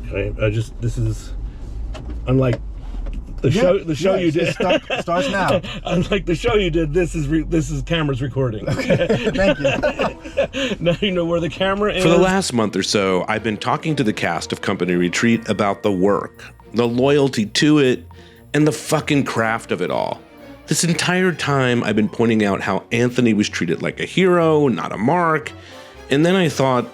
Okay, this is unlike the show you did. Starts now. Unlike the show you did, this is camera's recording. Okay, thank you. Now you know where the camera is. For the last month or so, I've been talking to the cast of Company Retreat about the work, the loyalty to it, and the fucking craft of it all. This entire time, I've been pointing out how Anthony was treated like a hero, not a mark. And then I thought,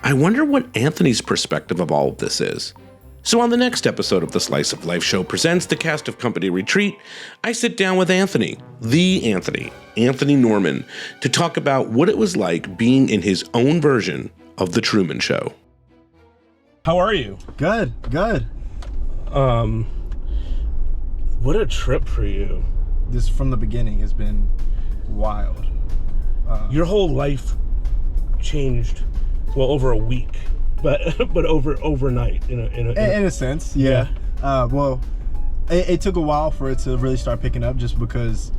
I wonder what Anthony's perspective of all of this is. So on the next episode of the Slice of Life show presents the cast of Company Retreat, I sit down with Anthony Norman, to talk about what it was like being in his own version of the Truman Show. How are you? Good. What a trip for you. This from the beginning has been wild. Your whole life changed, well, over a week, but overnight in a sense, yeah. Well, it took a while for it to really start picking up, just because,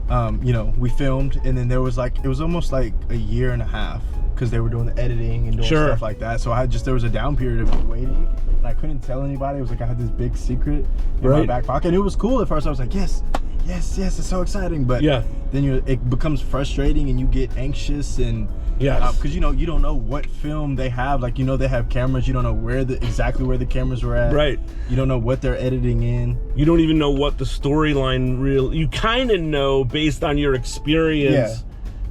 we filmed, and then it was almost like a year and a half, because they were doing the editing and doing stuff like that. So there was a down period of waiting, and I couldn't tell anybody. It was like I had this big secret in my back pocket, and it was cool at first. I was like, yes, it's so exciting. But then it becomes frustrating, and you get anxious, and because you don't know what film they have. Like, they have cameras. You don't know exactly where the cameras were at. Right. You don't know what they're editing in. You don't even know what the storyline you kind of know based on your experience.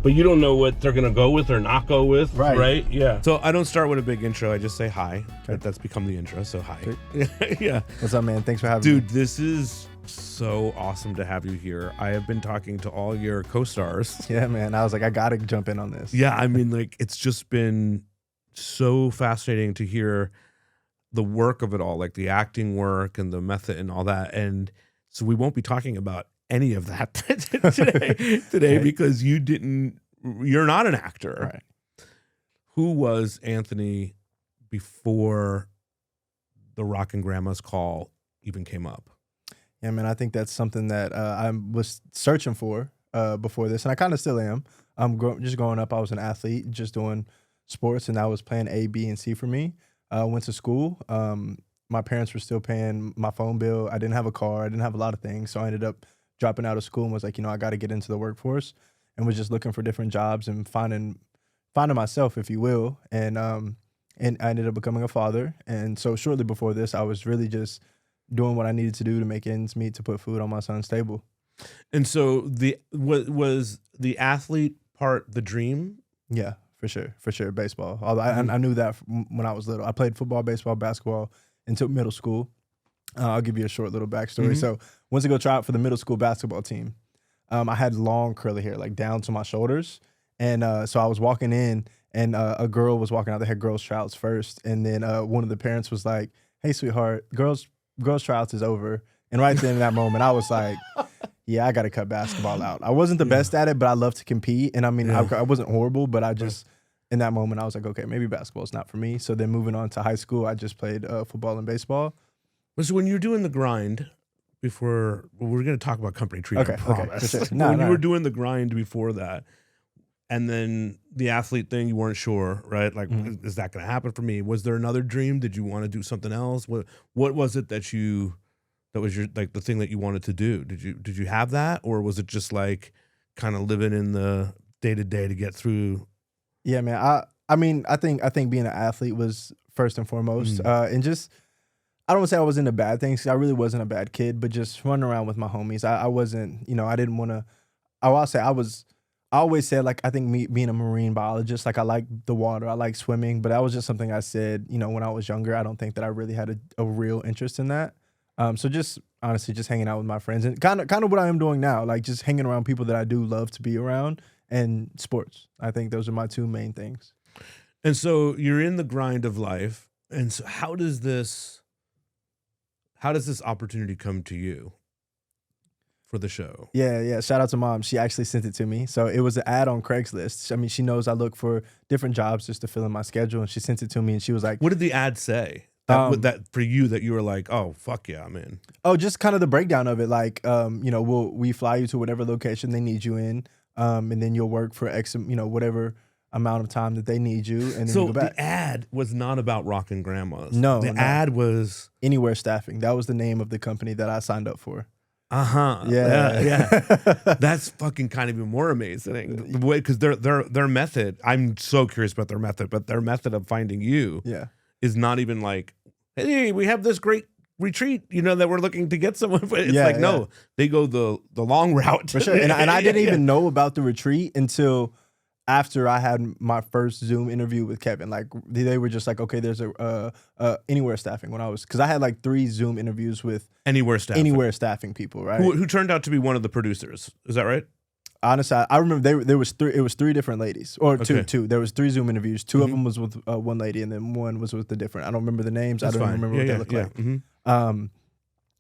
But you don't know what they're going to go with or not go with, right? Yeah. So I don't start with a big intro. I just say hi. That's become the intro, so hi. Yeah. What's up, man? Thanks for having me. Dude, this is so awesome to have you here. I have been talking to all your co-stars. Yeah, man. I was like, I got to jump in on this. Yeah, I mean, it's just been so fascinating to hear the work of it all, like the acting work and the method and all that. And so we won't be talking about any of that today because you're not an actor. Right. Who was Anthony before the Rockin' Grandma's Call even came up? Yeah, man, I think that's something that I was searching for before this, and I kind of still am. Just growing up, I was an athlete, just doing sports, and I was playing A, B, and C for me. Went to school. My parents were still paying my phone bill. I didn't have a car. I didn't have a lot of things, so I ended up dropping out of school and was like, I got to get into the workforce, and was just looking for different jobs and finding myself, if you will. And I ended up becoming a father. And so shortly before this, I was really just doing what I needed to do to make ends meet to put food on my son's table. And so was the athlete part the dream? Yeah, for sure. Baseball. Although I knew that when I was little. I played football, baseball, basketball until middle school. I'll give you a short little backstory. So once I go try out for the middle school basketball team, I had long curly hair, like down to my shoulders. And so I was walking in, and a girl was walking out. They had girls tryouts first. And then one of the parents was like, "Hey, sweetheart, girls tryouts is over." And right then in that moment, I was like, yeah, I got to cut basketball out. I wasn't the best at it, but I love to compete. And I mean, I wasn't horrible, but I just, in that moment, I was like, okay, maybe basketball is not for me. So then moving on to high school, I just played football and baseball. So when you're doing the grind before, we're going to talk about Company Retreat, I promise. Okay, when you were doing the grind before that, and then the athlete thing, you weren't sure, right? Like, is that going to happen for me? Was there another dream? Did you want to do something else? What was it that was your, like, the thing that you wanted to do? Did you have that, or was it just like kind of living in the day to day to get through? Yeah, man. I mean, I think being an athlete was first and foremost, and just, I don't want to say I was into bad things, 'cause I really wasn't a bad kid, but just running around with my homies. I wasn't, I didn't want to. I always said, like, I think me being a marine biologist, like, I like the water, I like swimming, but that was just something I said, when I was younger. I don't think that I really had a real interest in that. So just honestly, just hanging out with my friends, and kind of what I am doing now, like just hanging around people that I do love to be around, and sports. I think those are my two main things. And so you're in the grind of life. And so how does this opportunity come to you for the show? Yeah. Shout out to Mom. She actually sent it to me. So it was an ad on Craigslist. I mean, she knows I look for different jobs just to fill in my schedule, and she sent it to me, and she was like, what did the ad say? That for you, that you were like, oh, fuck yeah, I'm in. Oh, just kind of the breakdown of it. Like, we fly you to whatever location they need you in. And then you'll work for X, whatever amount of time that they need you, and then So you go back. the ad was not about Rockin' Grandmas. No, the no. ad was Anywhere Staffing. That was the name of the company that I signed up for. yeah. That's fucking kind of even more amazing. The way, because their method. I'm so curious about their method, but their method of finding you is not even like, hey, we have this great retreat, that we're looking to get someone. It's no, they go the long route for sure. And I didn't even know about the retreat until after I had my first Zoom interview with Kevin. Like they were just like, okay, there's a Anywhere Staffing because I had like 3 Zoom interviews with Anywhere Staffing people, right? Who turned out to be one of the producers. Is that right? Honestly, I remember there was 3. It was 3 different ladies, or two. There was 3 Zoom interviews. 2 of them was with one lady, and then one was with the different. I don't remember the names. That's I don't fine. remember what they looked like.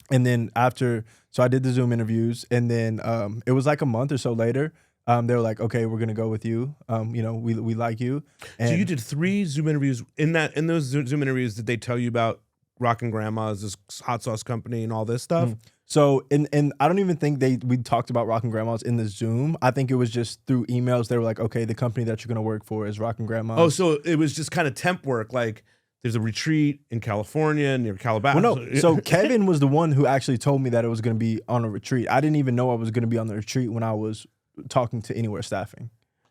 And then after, so I did the Zoom interviews, and then it was like a month or so later. They were like, okay, we're gonna go with you. We like you. And so you did 3 Zoom interviews. In those Zoom interviews, did they tell you about Rockin' Grandmas, this hot sauce company, and all this stuff? So, and I don't even think we talked about Rockin' Grandmas in the Zoom. I think it was just through emails. They were like, okay, the company that you're gonna work for is Rockin' Grandmas. Oh, so it was just kind of temp work, like there's a retreat in California near Calabasas. Well, no. So Kevin was the one who actually told me that it was gonna be on a retreat. I didn't even know I was gonna be on the retreat when I was talking to Anywhere Staffing.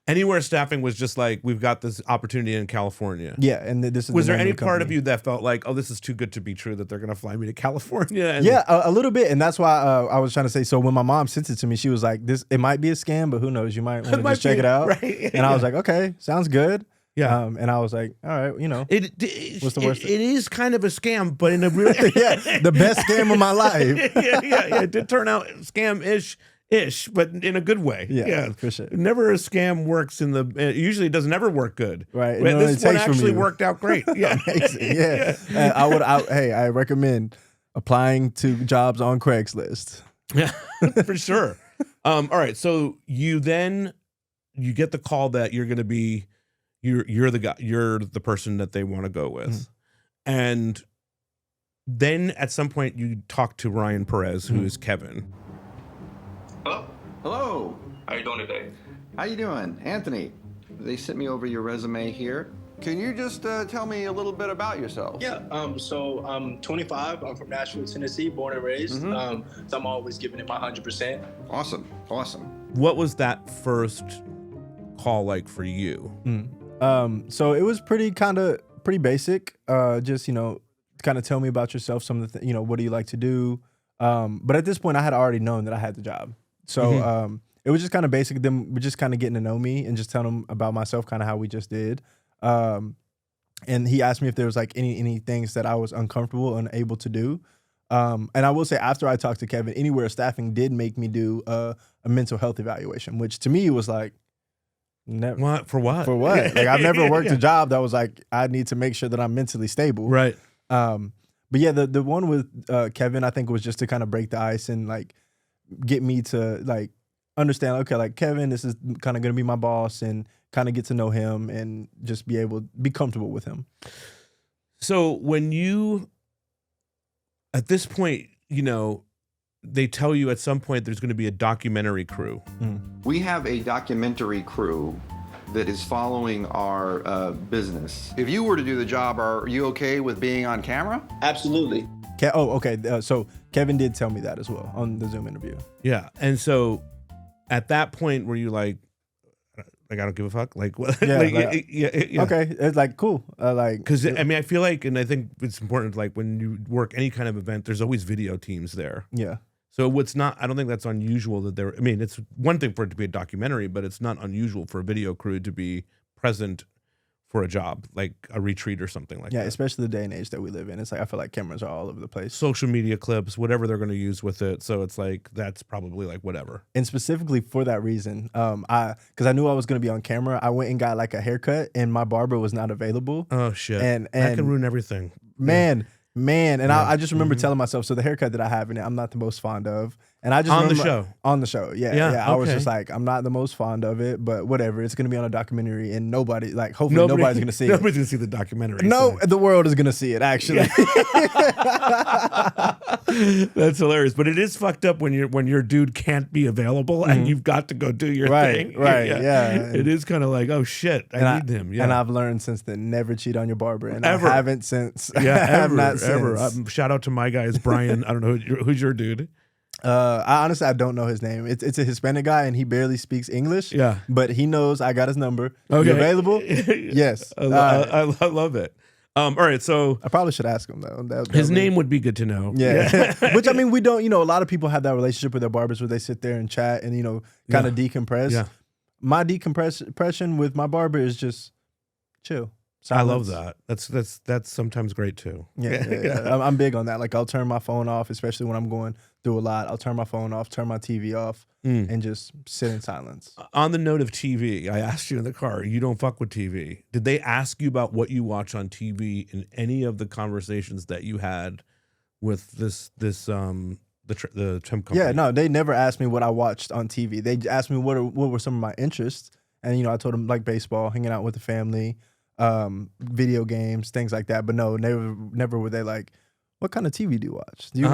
Anywhere Staffing was just like, we've got this opportunity in California. Yeah, and this is. Was there any part of you that felt like, oh, this is too good to be true that they're going to fly me to California? And yeah, a little bit, and that's why I was trying to say. So when my mom sent it to me, she was like, "This it might be a scam, but who knows? You might want to just check it out." Right? And I was like, "Okay, sounds good." Yeah. And I was like, "All right, what's the worst?" It is kind of a scam, but in a really the best scam of my life. yeah. It did turn out scam-ish, but in a good way. Yeah, for sure. Never a scam works usually it doesn't ever work good. Right. But this one actually worked out great. Yeah. Amazing. Yeah. I recommend applying to jobs on Craigslist. Yeah, for sure. All right. So you get the call that you're going to be, you're the guy, you're the person that they want to go with. And then at some point you talk to Ryan Perez, who is Kevin. Hello. How are you doing today? How you doing? Anthony. They sent me over your resume here. Can you just tell me a little bit about yourself? Yeah, so I'm 25. I'm from Nashville, Tennessee, born and raised. So I'm always giving it my 100%. Awesome. What was that first call like for you? So it was pretty basic. Just, kind of tell me about yourself, some of the what do you like to do? But at this point I had already known that I had the job. So it was just kind of basic. Them we're just kind of getting to know me and just telling them about myself, kind of how we just did. And he asked me if there was like any things that I was uncomfortable and unable to do. And I will say, after I talked to Kevin, Anywhere Staffing did make me do a mental health evaluation, which to me was like, what? For what? For what? Like I've never worked a job that was like, I need to make sure that I'm mentally stable. Right. But yeah, the one with Kevin, I think was just to kind of break the ice and like get me to like understand, okay, like Kevin, this is kind of going to be my boss, and kind of get to know him and just be comfortable with him. So when you, at this point, they tell you at some point there's going to be a documentary crew. We have a documentary crew that is following our business. If you were to do the job, are you okay with being on camera? Absolutely. Okay. So Kevin did tell me that as well on the Zoom interview. Yeah. And so at that point, were you like I don't give a fuck? Like what? Yeah, okay. It's like, cool. Because I feel like, and I think it's important, like when you work any kind of event, there's always video teams there. Yeah. So I don't think that's unusual that it's one thing for it to be a documentary, but it's not unusual for a video crew to be present for a job, like a retreat or something like that. Yeah, especially the day and age that we live in. It's like, I feel like cameras are all over the place. Social media clips, whatever they're going to use with it. So it's like, that's probably like whatever. And specifically for that reason, because I knew I was going to be on camera, I went and got like a haircut, and my barber was not available. Oh shit. And that can ruin everything. Man. And I just remember telling myself, so the haircut that I have in it, I'm not the most fond of. And I just on the remember- show. On the show, yeah. Yeah, I was okay. just like, I'm not the most fond of it, but whatever. It's gonna be on a documentary, and hopefully nobody's gonna see it. Nobody's gonna see the documentary. No, so. the world is gonna see it. Actually, That's hilarious. But it is fucked up when your dude can't be available and you've got to go do your thing. Right, yeah. It is kind of like, oh shit, I need him. Yeah. And I've learned since then, never cheat on your barber, and Ever. I haven't since. Yeah, I have ever, not ever. since. Shout out to my guy, it's Brian. I don't know who's your dude. I don't know his name. It's a Hispanic guy, and he barely speaks English. Yeah. but he knows I got his number. Okay. You available? Yes. I love it. All right, so I probably should ask him though. his name would be good to know. Yeah. Which I mean, we don't. A lot of people have that relationship with their barbers where they sit there and chat and kind of decompress. Yeah. My decompression with my barber is just chill. I love Silence. that. That's sometimes great too. Yeah. I'm big on that. Like I'll turn my phone off, especially when I'm going through a lot. I'll turn my phone off, turn my TV off, and just sit in silence. On the note of TV, I asked you in the car, you don't fuck with TV. Did they ask you about what you watch on TV in any of the conversations that you had with the trim company? Yeah, no, they never asked me what I watched on TV. They asked me what were some of my interests, and I told them like baseball, hanging out with the family, video games, things like that. But no, never were they like, what kind of TV do you watch? Do you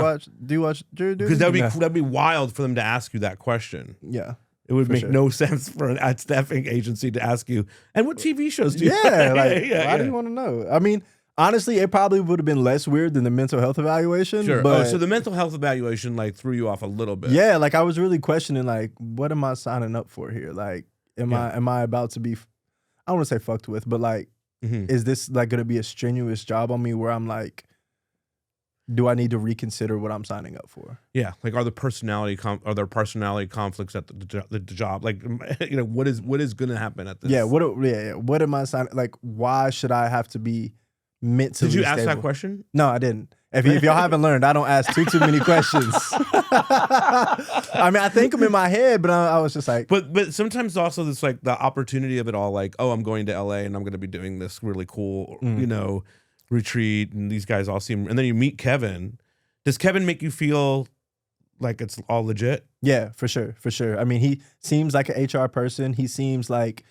watch? Because that'd be wild for them to ask you that question. Yeah. It would For make sure. no sense for an ad staffing agency to ask you, and what TV shows do you Yeah, like yeah, why do you want to know? I mean, honestly, it probably would have been less weird than the mental health evaluation. Sure. But So the mental health evaluation like threw you off a little bit. yeah, like I was really questioning, like, what am I signing up for here? Like, am I about to be? I don't want to say fucked with, but like, is this like going to be a strenuous job on me where I'm like, do I need to reconsider what I'm signing up for? Yeah, like are there personality conflicts at the job? Like, what is going to happen at this? Yeah. What am I signing? Like, why should I have to be mentally Did you ask stable? that question? No, I didn't. If y'all haven't learned, I don't ask too many questions. I mean, I think them in my head, but I was just like, But sometimes also there's like the opportunity of it all. Like, oh, I'm going to LA and I'm going to be doing this really cool, retreat, and these guys all seem. And then you meet Kevin. Does Kevin make you feel like it's all legit? yeah, for sure. I mean, he seems like an HR person. He seems like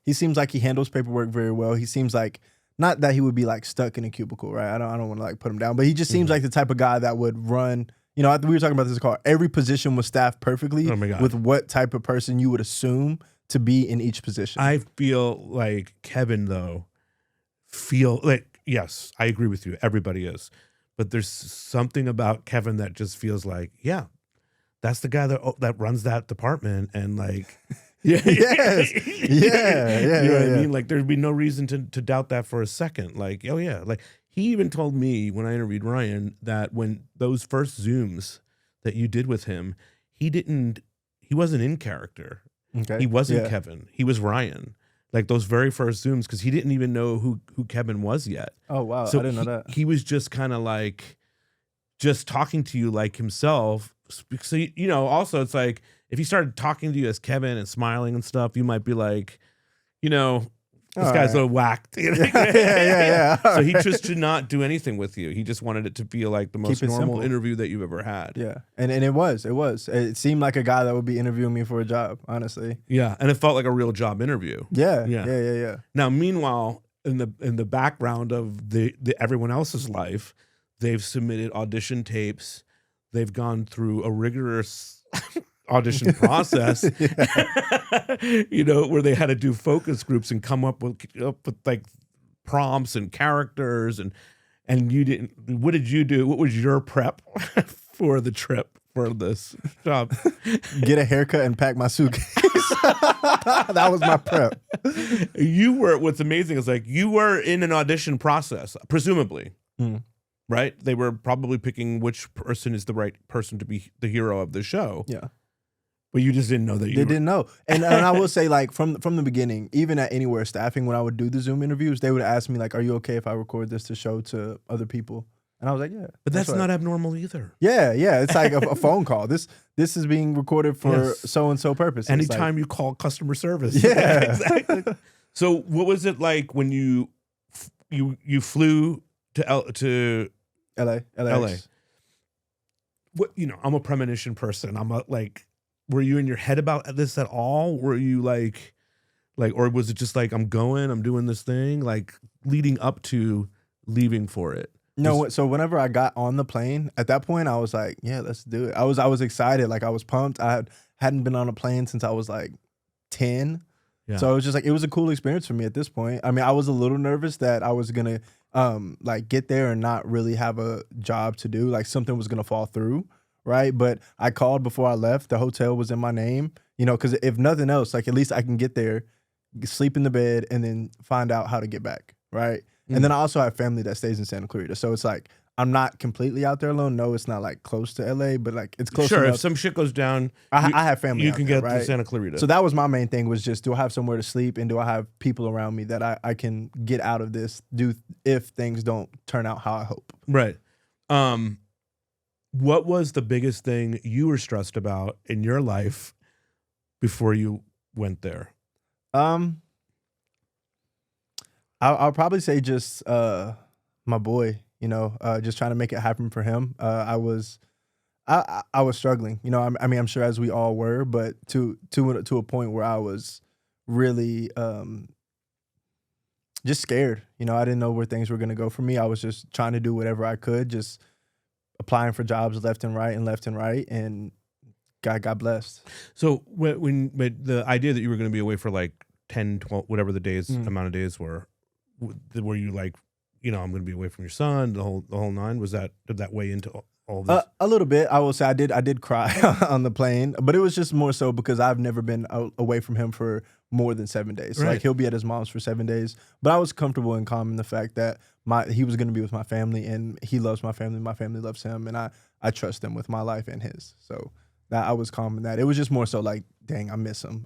he handles paperwork very well. He seems like, not that he would be like stuck in a cubicle, right? I don't want to like put him down, but he just seems like the type of guy that would run. We were talking about this call. Every position was staffed perfectly with what type of person you would assume to be in each position. I feel like Kevin though. Yes, I agree with you. Everybody is, but there's something about Kevin that just feels like, yeah, that's the guy that runs that department, and like. Yeah. Yes. Yeah. You know what I mean? Like there'd be no reason to doubt that for a second. Like, oh yeah. Like he even told me when I interviewed Ryan that when those first Zooms that you did with him, he wasn't in character. Okay. He wasn't Yeah. Kevin. He was Ryan. Like those very first Zooms, because he didn't even know who Kevin was yet. Oh wow. So I didn't know that. He was just kind of like just talking to you like himself. So also it's like if he started talking to you as Kevin and smiling and stuff, you might be like, this guy's a little whacked. Yeah. So he just did not do anything with you. He just wanted it to feel like the most Keep it normal simple. interview that you've ever had. Yeah. And it was. It seemed like a guy that would be interviewing me for a job, honestly. Yeah, and it felt like a real job interview. Yeah. Now, meanwhile, in the background of the everyone else's life, they've submitted audition tapes. They've gone through a rigorous audition process, where they had to do focus groups and come up with like prompts and characters and you didn't. What did you do? What was your prep for the trip for this job? Get a haircut and pack my suitcase. That was my prep. What's amazing is like you were in an audition process, presumably. Right? They were probably picking which person is the right person to be the hero of the show. Yeah. But you just didn't know that They didn't know. And I will say, like, from the beginning, even at Anywhere Staffing, when I would do the Zoom interviews, they would ask me, like, are you okay if I record this to show to other people? And I was like, yeah. But that's right. not abnormal either. Yeah. It's like a phone call. This is being recorded for so-and-so purpose. It's Anytime you call customer service. Yeah. Exactly. So what was it like when you flew to LA. LA? I'm a premonition person. Were you in your head about this at all? Were you like, or was it just like, I'm doing this thing, like leading up to leaving for it? No, so whenever I got on the plane, at that point I was like, yeah, let's do it. I was excited, like I was pumped. I hadn't been on a plane since I was like 10. Yeah. So it was just like, it was a cool experience for me at this point. I mean, I was a little nervous that I was gonna like get there and not really have a job to do, like something was gonna fall through, right? But I called before I left. The hotel was in my name, because if nothing else, like at least I can get there, sleep in the bed, and then find out how to get back, right? And then I also have family that stays in Santa Clarita. So it's like, I'm not completely out there alone. No, it's not like close to LA, but like it's close enough. Sure, if some shit goes down, I have family you out can there, get to Santa Clarita. So that was my main thing, was just, do I have somewhere to sleep, and do I have people around me that I can get out of this, if things don't turn out how I hope. Right. What was the biggest thing you were stressed about in your life before you went there? I'll probably say just my boy, just trying to make it happen for him. I was struggling, I mean, I'm sure as we all were, but to a point where I was really just scared. I didn't know where things were going to go for me. I was just trying to do whatever I could, just applying for jobs left and right, and God got blessed. So when the idea that you were going to be away for like 10, 12, whatever the days, amount of days were you like, I'm going to be away from your son, the whole nine? Did that weigh into all this? A little bit. I will say I did cry on the plane, but it was just more so because I've never been away from him for more than 7 days. So like, he'll be at his mom's for 7 days, but I was comfortable and calm in the fact that he was going to be with my family, and he loves my family loves him, and I trust him with my life and his. So that I was calm in that. It was just more so like, dang, I miss him.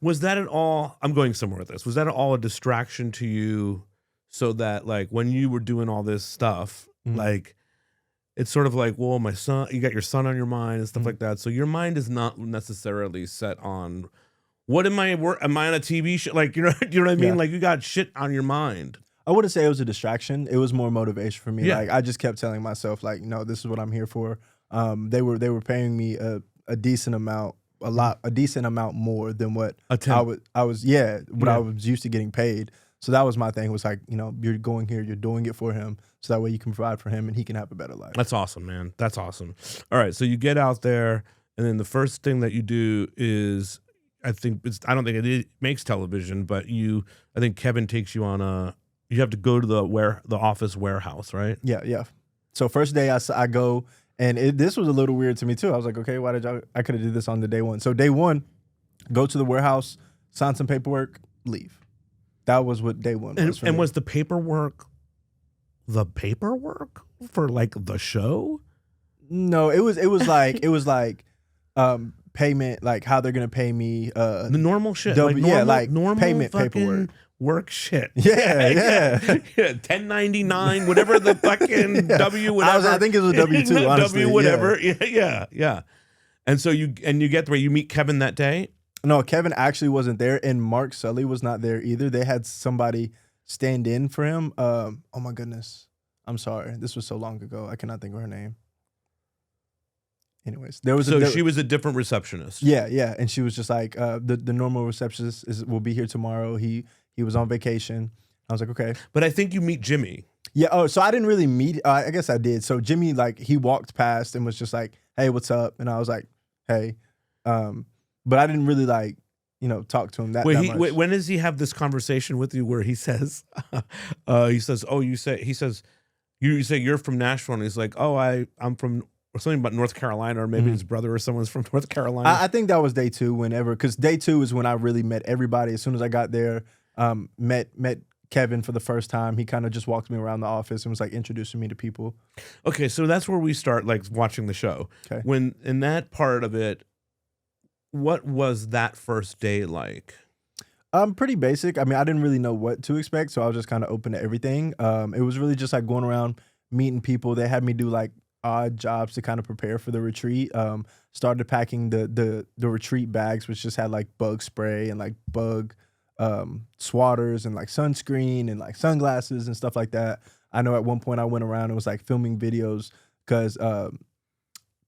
Was that at all, I'm going somewhere with this, was that at all a distraction to you, so that like when you were doing all this stuff, like it's sort of like, well, my son, you got your son on your mind and stuff like that. So your mind is not necessarily set on what am I on a TV show? Like, you know what I mean? Yeah. Like, you got shit on your mind. I wouldn't say it was a distraction. It was more motivation for me. Yeah. Like, I just kept telling myself, like, no, this is what I'm here for. They were paying me a decent amount, a decent amount more than what I was used to getting paid. So that was my thing, was like, you're going here, you're doing it for him, so that way you can provide for him and he can have a better life. That's awesome, man. That's awesome. All right, so you get out there, and then the first thing that you do is, I don't think it makes television, but I think Kevin takes you on you have to go to the office warehouse, right? Yeah. So first day I go, and this was a little weird to me too. I was like, okay, why did I could have did this on the day one. So day one, go to the warehouse, sign some paperwork, leave. That was what day one was. And was the paperwork for like the show? No, it was like payment, like how they're gonna pay me. The normal shit, normal payment paperwork. Work shit. Yeah. 1099, whatever the fucking W, whatever. I think it was a W-2, honestly. W, whatever. Yeah. And so you get where you meet Kevin that day? No, Kevin actually wasn't there, and Mark Sully was not there either. They had somebody stand in for him. Oh my goodness. I'm sorry. This was so long ago. I cannot think of her name. Anyways, she was a different receptionist. Yeah. And she was just like, the normal receptionist will be here tomorrow. He was on vacation. I was like, okay. But I think you meet Jimmy. Yeah. Oh, so I didn't really meet. I guess I did. So Jimmy, like, he walked past and was just like, "Hey, what's up?" And I was like, "Hey," but I didn't really like, talk to him that much. When does he have this conversation with you where he says, you say you're from Nashville, and he's like, "Oh, I'm from." Or something about North Carolina, or maybe his brother or someone's from North Carolina. I think that was day two, because day two is when I really met everybody. As soon as I got there, met Kevin for the first time. He kind of just walked me around the office and was like introducing me to people. Okay, so that's where we start, like, watching the show. Okay. When in that part of it, what was that first day like? Pretty basic. I mean, I didn't really know what to expect, so I was just kind of open to everything. It was really just like going around meeting people. They had me do like odd jobs to kind of prepare for the retreat. Started packing the retreat bags, which just had like bug spray and like bug swatters and like sunscreen and like sunglasses and stuff like that. I know at one point I went around and was like filming videos because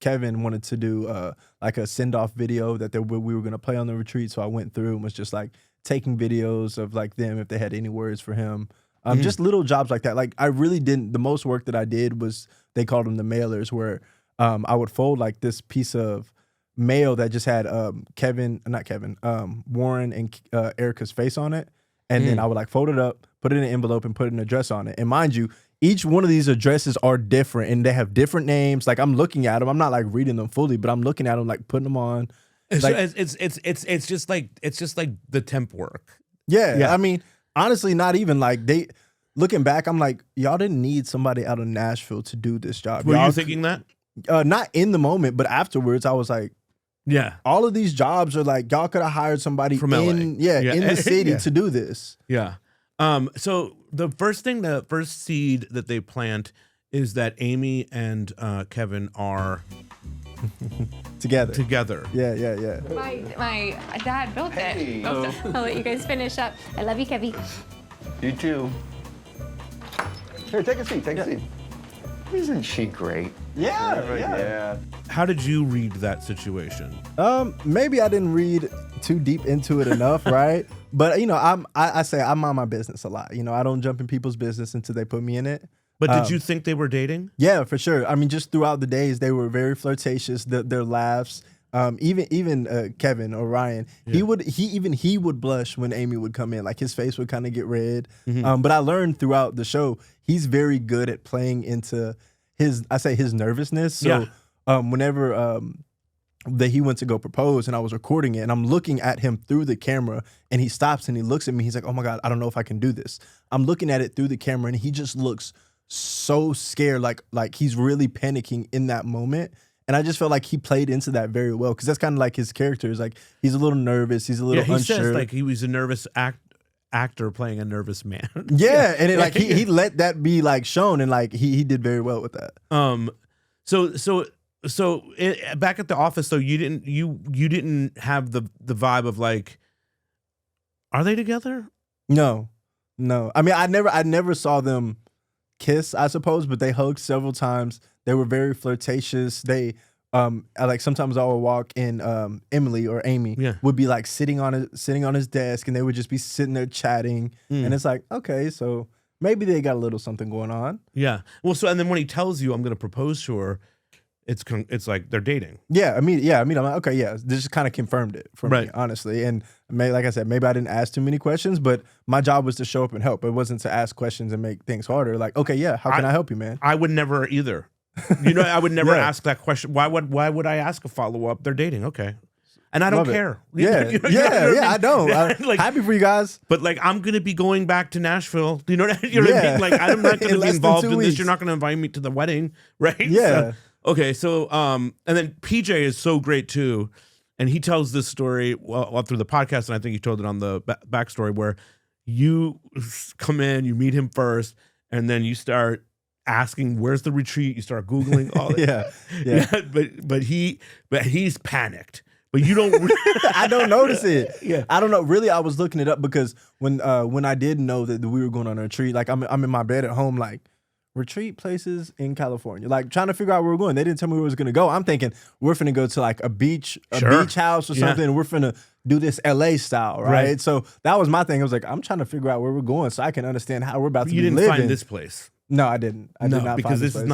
Kevin wanted to do like a send-off video that we were going to play on the retreat. So I went through and was just like taking videos of like them if they had any words for him. Just little jobs like that. Like I really didn't, the most work that I did was, they called them the mailers, where I would fold like this piece of mail that just had Warren and Erica's face on it. And then I would like fold it up, put it in an envelope, and put an address on it. And mind you, each one of these addresses are different and they have different names. Like I'm looking at them, I'm not like reading them fully, but I'm looking at them, like putting them on. Like, it's just like the temp work. Yeah. I mean, honestly, not even like looking back, I'm like, y'all didn't need somebody out of Nashville to do this job. Were you thinking that? Not in the moment, but afterwards, I was like, yeah, all of these jobs are like, y'all could have hired somebody from LA. in the city to do this. Yeah. So the first seed that they plant is that Amy and Kevin are together. Yeah. My dad built it. I'll let you guys finish up. I love you, Kevin. You too. Here, take a seat. Take a seat. Isn't she great? Yeah. How did you read that situation? Maybe I didn't read too deep into it enough, right? But you know, I say I mind my business a lot. You know, I don't jump in people's business until they put me in it. But did you think they were dating? Yeah, for sure. I mean, just throughout the days, they were very flirtatious. Their laughs. Even Kevin or Ryan, he would blush when Amy would come in. Like his face would kind of get red. But I learned throughout the show, he's very good at playing into his nervousness. So whenever that he went to go propose and I was recording it and I'm looking at him through the camera and he stops and he looks at me. He's like, oh my God, I don't know if I can do this. I'm looking at it through the camera and he just looks so scared, like he's really panicking in that moment. And I just felt like he played into that very well because that's kind of like his character. Is like he's a little nervous, he's a little unsure. Says like he was a nervous actor playing a nervous man. Yeah, and like he let that be like shown, and like he did very well with that. So back at the office, though, you didn't have the vibe of like, are they together? No. I mean, I never saw them kiss, I suppose, but they hugged several times. They were very flirtatious. They like sometimes I would walk and Emily or Amy would be like sitting on his desk and they would just be sitting there chatting. And it's like, okay, so maybe they got a little something going on. Yeah. Well, so and then when he tells you I'm going to propose to her, it's like they're dating. Yeah, I mean, I'm like, okay, yeah, this just kind of confirmed it for me, honestly. And like I said, maybe I didn't ask too many questions, but my job was to show up and help. It wasn't to ask questions and make things harder. Like, okay, yeah, how can I help you, man? I would never either. You know, I would never ask that question. Why would I ask a follow-up? They're dating, okay. And I don't care. I don't. Like, happy for you guys. But like, I'm going to be going back to Nashville. Do you know what I mean? Like, I'm not going to be involved in this. You're not going to invite me to the wedding, right? Yeah. So, okay, so and then PJ is so great too, and he tells this story well through the podcast, and I think he told it on the backstory where you come in, you meet him first, and then you start asking where's the retreat. You start Googling all that. But he's panicked. But you don't. I don't notice it. Yeah, I don't know. Really, I was looking it up because when I did know that we were going on a retreat, like I'm in my bed at home, like. Retreat places in California, like trying to figure out where we're going. They didn't tell me where we was gonna go. I'm thinking we're finna go to like a beach house or something. And we're finna do this LA style, right? So that was my thing. I was like, I'm trying to figure out where we're going so I can understand how we're about to be living. You didn't find this place. No, I didn't. I did not because find this place.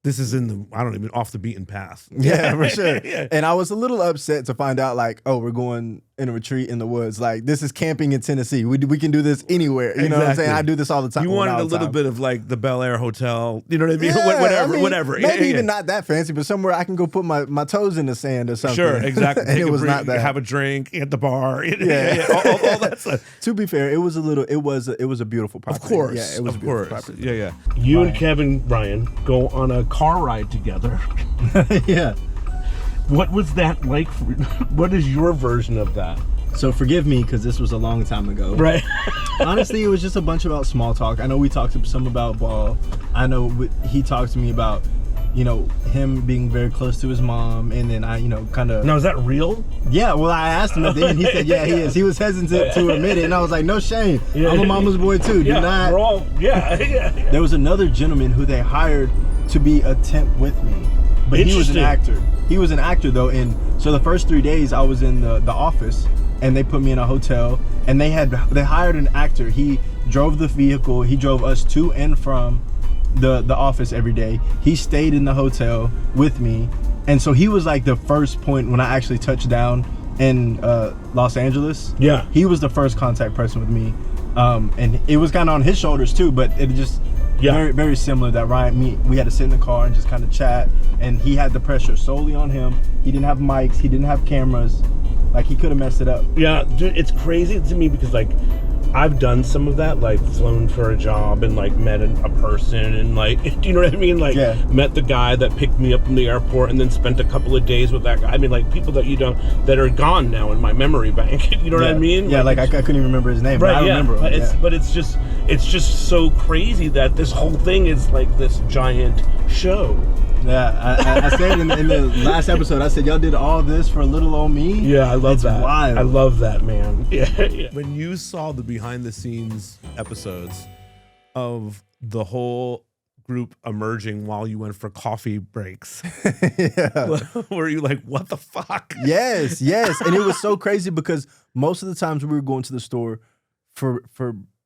This is in the, I don't even, off the beaten path. Yeah, for sure. And I was a little upset to find out like, oh, we're going in a retreat in the woods. Like, this is camping in Tennessee. We can do this anywhere. You know what I'm saying? I do this all the time. You wanted a little bit of like the Bel Air Hotel. You know what I mean? Yeah, whatever. Maybe even not that fancy, but somewhere I can go put my toes in the sand or something. Sure, exactly. And it was not that. Have a drink at the bar. All that stuff. To be fair, it was a beautiful property. Of course. Yeah, it was a beautiful property. Yeah. You and Kevin Ryan go on a car ride together. Yeah. What was that like? What is your version of that? So forgive me because this was a long time ago. Right. Honestly, it was just a bunch about small talk. I know we talked some about ball. I know he talked to me about, you know, him being very close to his mom, and then I, you know, kind of. Now, is that real? Yeah. Well, I asked him at the end. He said, "Yeah, he is." He was hesitant to admit it, and I was like, "No shame. I'm a mama's boy too. Do not." We're all. Yeah. There was another gentleman who they hired to be a temp with me, but he was an actor. He was an actor though, and so the first 3 days I was in the office, and they put me in a hotel, and they hired an actor. He drove the vehicle. He drove us to and from the office every day. He stayed in the hotel with me, and so he was like the first point when I actually touched down in Los Angeles. Yeah, he was the first contact person with me, and it was kind of on his shoulders too, but it just very, very similar that we had to sit in the car and just kind of chat, and he had the pressure solely on him. He didn't have mics, he didn't have cameras, like he could have messed it up. Yeah, dude, it's crazy to me because like I've done some of that, like flown for a job and like met a person and like, do you know what I mean? Like met the guy that picked me up from the airport and then spent a couple of days with that guy. I mean, like people that that are gone now in my memory bank. You know what I mean? Yeah, like I couldn't even remember his name, but I remember him. But it's just so crazy that this whole thing is like this giant show. Yeah, I said in the last episode, I said, y'all did all this for little old me? Yeah, I love that. Wild. I love that, man. Yeah. When you saw the behind the scenes episodes of the whole group emerging while you went for coffee breaks, were you like, what the fuck? Yes. And it was so crazy because most of the times we were going to the store for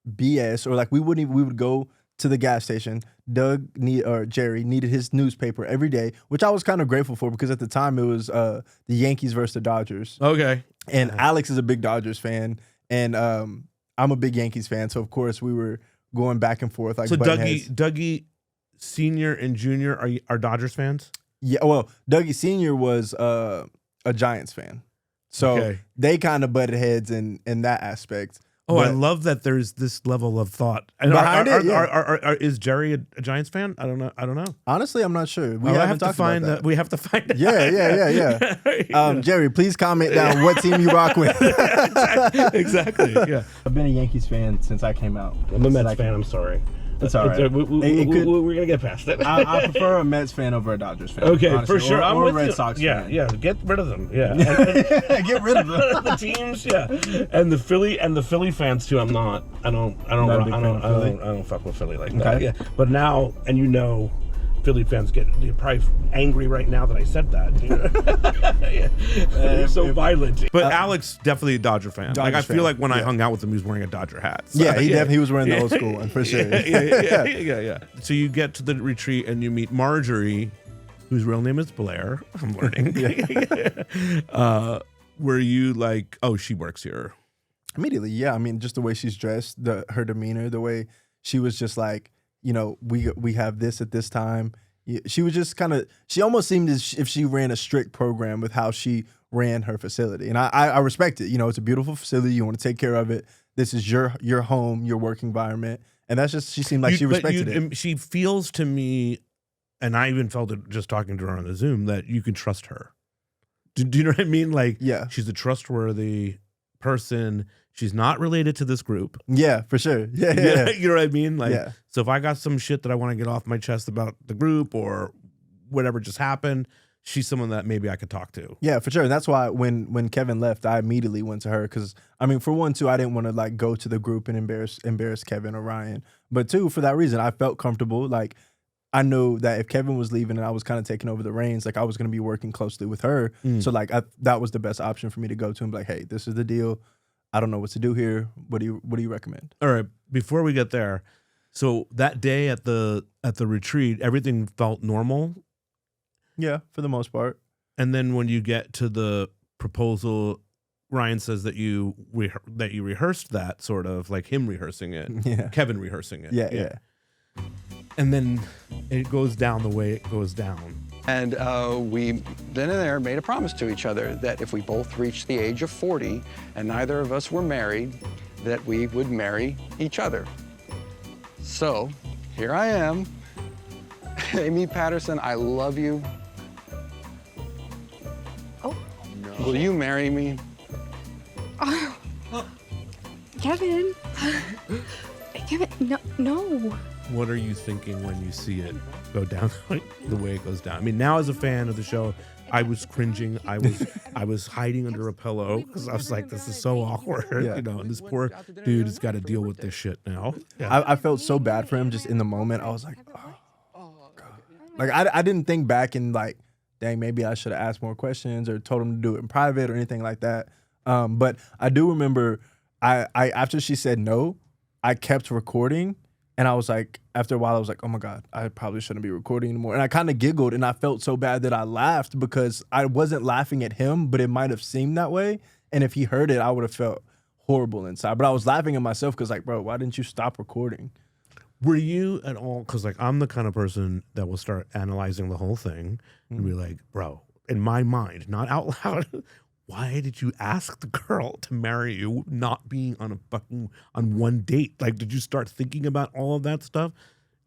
BS, or like we would go to the gas station. Jerry needed his newspaper every day, which I was kind of grateful for because at the time it was the Yankees versus the Dodgers. Okay. And Alex is a big Dodgers fan, and I'm a big Yankees fan. So of course we were going back and forth like. So Dougie Senior and Junior are Dodgers fans? Yeah. Well, Dougie Senior was a Giants fan, so they kind of butted heads in that aspect. Oh, I love that there's this level of thought. And behind is Jerry a Giants fan? I don't know. Honestly, I'm not sure. We have to find that. We have to find it. Yeah. Jerry, please comment down what team you rock with. Exactly. Yeah. I've been a Yankees fan since I came out. I'm a Mets fan. I'm sorry. It's all right. We're going to get past it. I prefer a Mets fan over a Dodgers fan. Okay, honestly. for sure. Or I'm a Red Sox fan. Yeah, get rid of them. Yeah. Get rid of them. The teams, and the Philly fans too. I don't fuck with Philly like that. Yeah. But now, and Philly fans they're probably angry right now that I said that. They're so violent. But Alex definitely a Dodger fan. I feel like when I hung out with him, he was wearing a Dodger hat. So, he was wearing the old school one for sure. Yeah. So you get to the retreat and you meet Marjorie, whose real name is Blair. I'm learning. Were you like, oh, she works here? Immediately, yeah. I mean, just the way she's dressed, her demeanor, the way she was just like, we have this at this time. She was just she almost seemed as if she ran a strict program with how she ran her facility. And I respect it. It's a beautiful facility. You want to take care of it. This is your home, your work environment. And that's just, she seemed like she respected it. She feels to me, and I even felt it just talking to her on the Zoom, that you can trust her. Do you know what I mean? Like, she's a trustworthy person. She's not related to this group. Yeah, for sure. Yeah. You know what I mean? Like, so if I got some shit that I want to get off my chest about the group or whatever just happened, she's someone that maybe I could talk to. Yeah, for sure. And that's why when Kevin left, I immediately went to her because, I mean, for one, too, I didn't want to like go to the group and embarrass Kevin or Ryan. But two, for that reason, I felt comfortable. Like, I know that if Kevin was leaving and I was kind of taking over the reins, like I was going to be working closely with her. So like that was the best option for me to go to and be like, hey, this is the deal. I don't know what to do here. What do you recommend? All right. Before we get there, so that day at the retreat, everything felt normal. Yeah, for the most part. And then when you get to the proposal, Ryan says that you rehearsed that, sort of like him rehearsing it. Yeah. Kevin rehearsing it. Yeah. And then it goes down the way it goes down. And we then and there made a promise to each other that if we both reached the age of 40 and neither of us were married, that we would marry each other. So here I am. Amy Patterson, I love you. Oh. No. Will you marry me? Oh. Kevin. Kevin, no. What are you thinking when you see it go down the way it goes down? I mean, now as a fan of the show, I was cringing. I was hiding under a pillow because I was like, this is so awkward. And this poor dude has got to deal with this shit now. I felt so bad for him just in the moment. I was like, oh God. Like I didn't think back and like, dang, maybe I should have asked more questions or told him to do it in private or anything like that. But I do remember I after she said no, I kept recording. And I was like, after a while, I was like, oh my God, I probably shouldn't be recording anymore. And I kind of giggled and I felt so bad that I laughed because I wasn't laughing at him, but it might have seemed that way. And if he heard it, I would have felt horrible inside. But I was laughing at myself because like, bro, why didn't you stop recording? Were you at all, because like I'm the kind of person that will start analyzing the whole thing and be like, bro, in my mind, not out loud, why did you ask the girl to marry you not being on on one date? Like, did you start thinking about all of that stuff?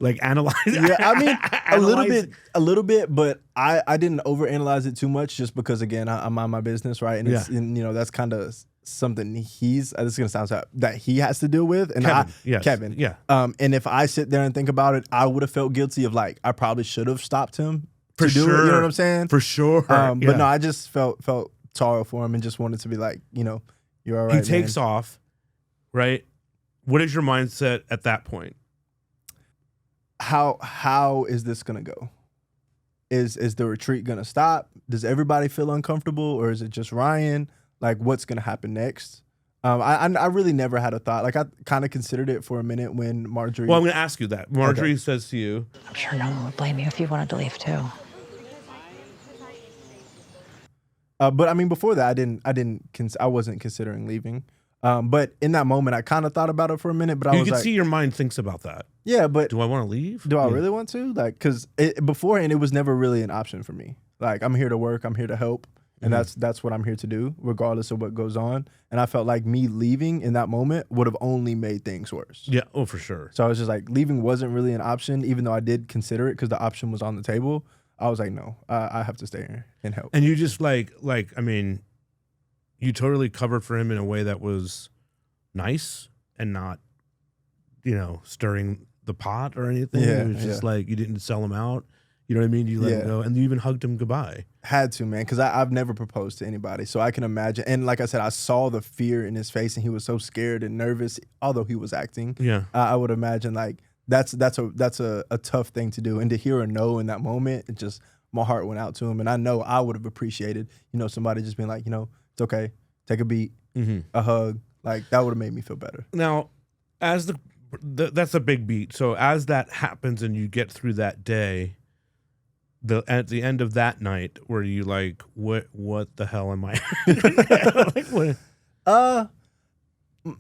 Like analyze? Yeah, I mean, a little bit, but I didn't overanalyze it too much just because again, I'm on my business, right? And it's, and, you know, that's kind of something this is gonna sound sad, that he has to deal with. And Kevin. Yeah. And if I sit there and think about it, I would have felt guilty of like, I probably should have stopped him For to do sure. it. You know what I'm saying? For sure. But no, I just felt sorrow for him and just wanted to be like, you know, you're all right. He takes off, right? What is your mindset at that point? How is this gonna go? Is the retreat gonna stop? Does everybody feel uncomfortable, or is it just Ryan? Like, what's gonna happen next? I really never had a thought. Like, I kind of considered it for a minute when Marjorie. Well, I'm gonna ask you that. Marjorie says to you, I'm sure no one would blame you if you wanted to leave too. But I mean, before that, I wasn't considering leaving. But in that moment, I kind of thought about it for a minute. But you can see your mind thinks about that. Yeah, but do I want to leave? Do I really want to? Like, because beforehand, it was never really an option for me. Like, I'm here to work, I'm here to help, and that's what I'm here to do, regardless of what goes on. And I felt like me leaving in that moment would have only made things worse. Yeah, oh, for sure. So I was just like, leaving wasn't really an option, even though I did consider it because the option was on the table. I was like, no, I have to stay here and help. And you just like, I mean, you totally covered for him in a way that was nice and not, you know, stirring the pot or anything. Yeah, it was just like, you didn't sell him out. You know what I mean? You let him go, and you even hugged him goodbye. Had to, man, because I've never proposed to anybody, so I can imagine. And like I said, I saw the fear in his face, and he was so scared and nervous, although he was acting. Yeah, I would imagine like that's a tough thing to do, and to hear a no in that moment, it just, my heart went out to him, and I know I would have appreciated, you know, somebody just being like, you know, it's okay, take a beat, a hug, like that would have made me feel better. Now, as that's a big beat. So as that happens and you get through that day, at the end of that night, were you like, what the hell am I? Like, what?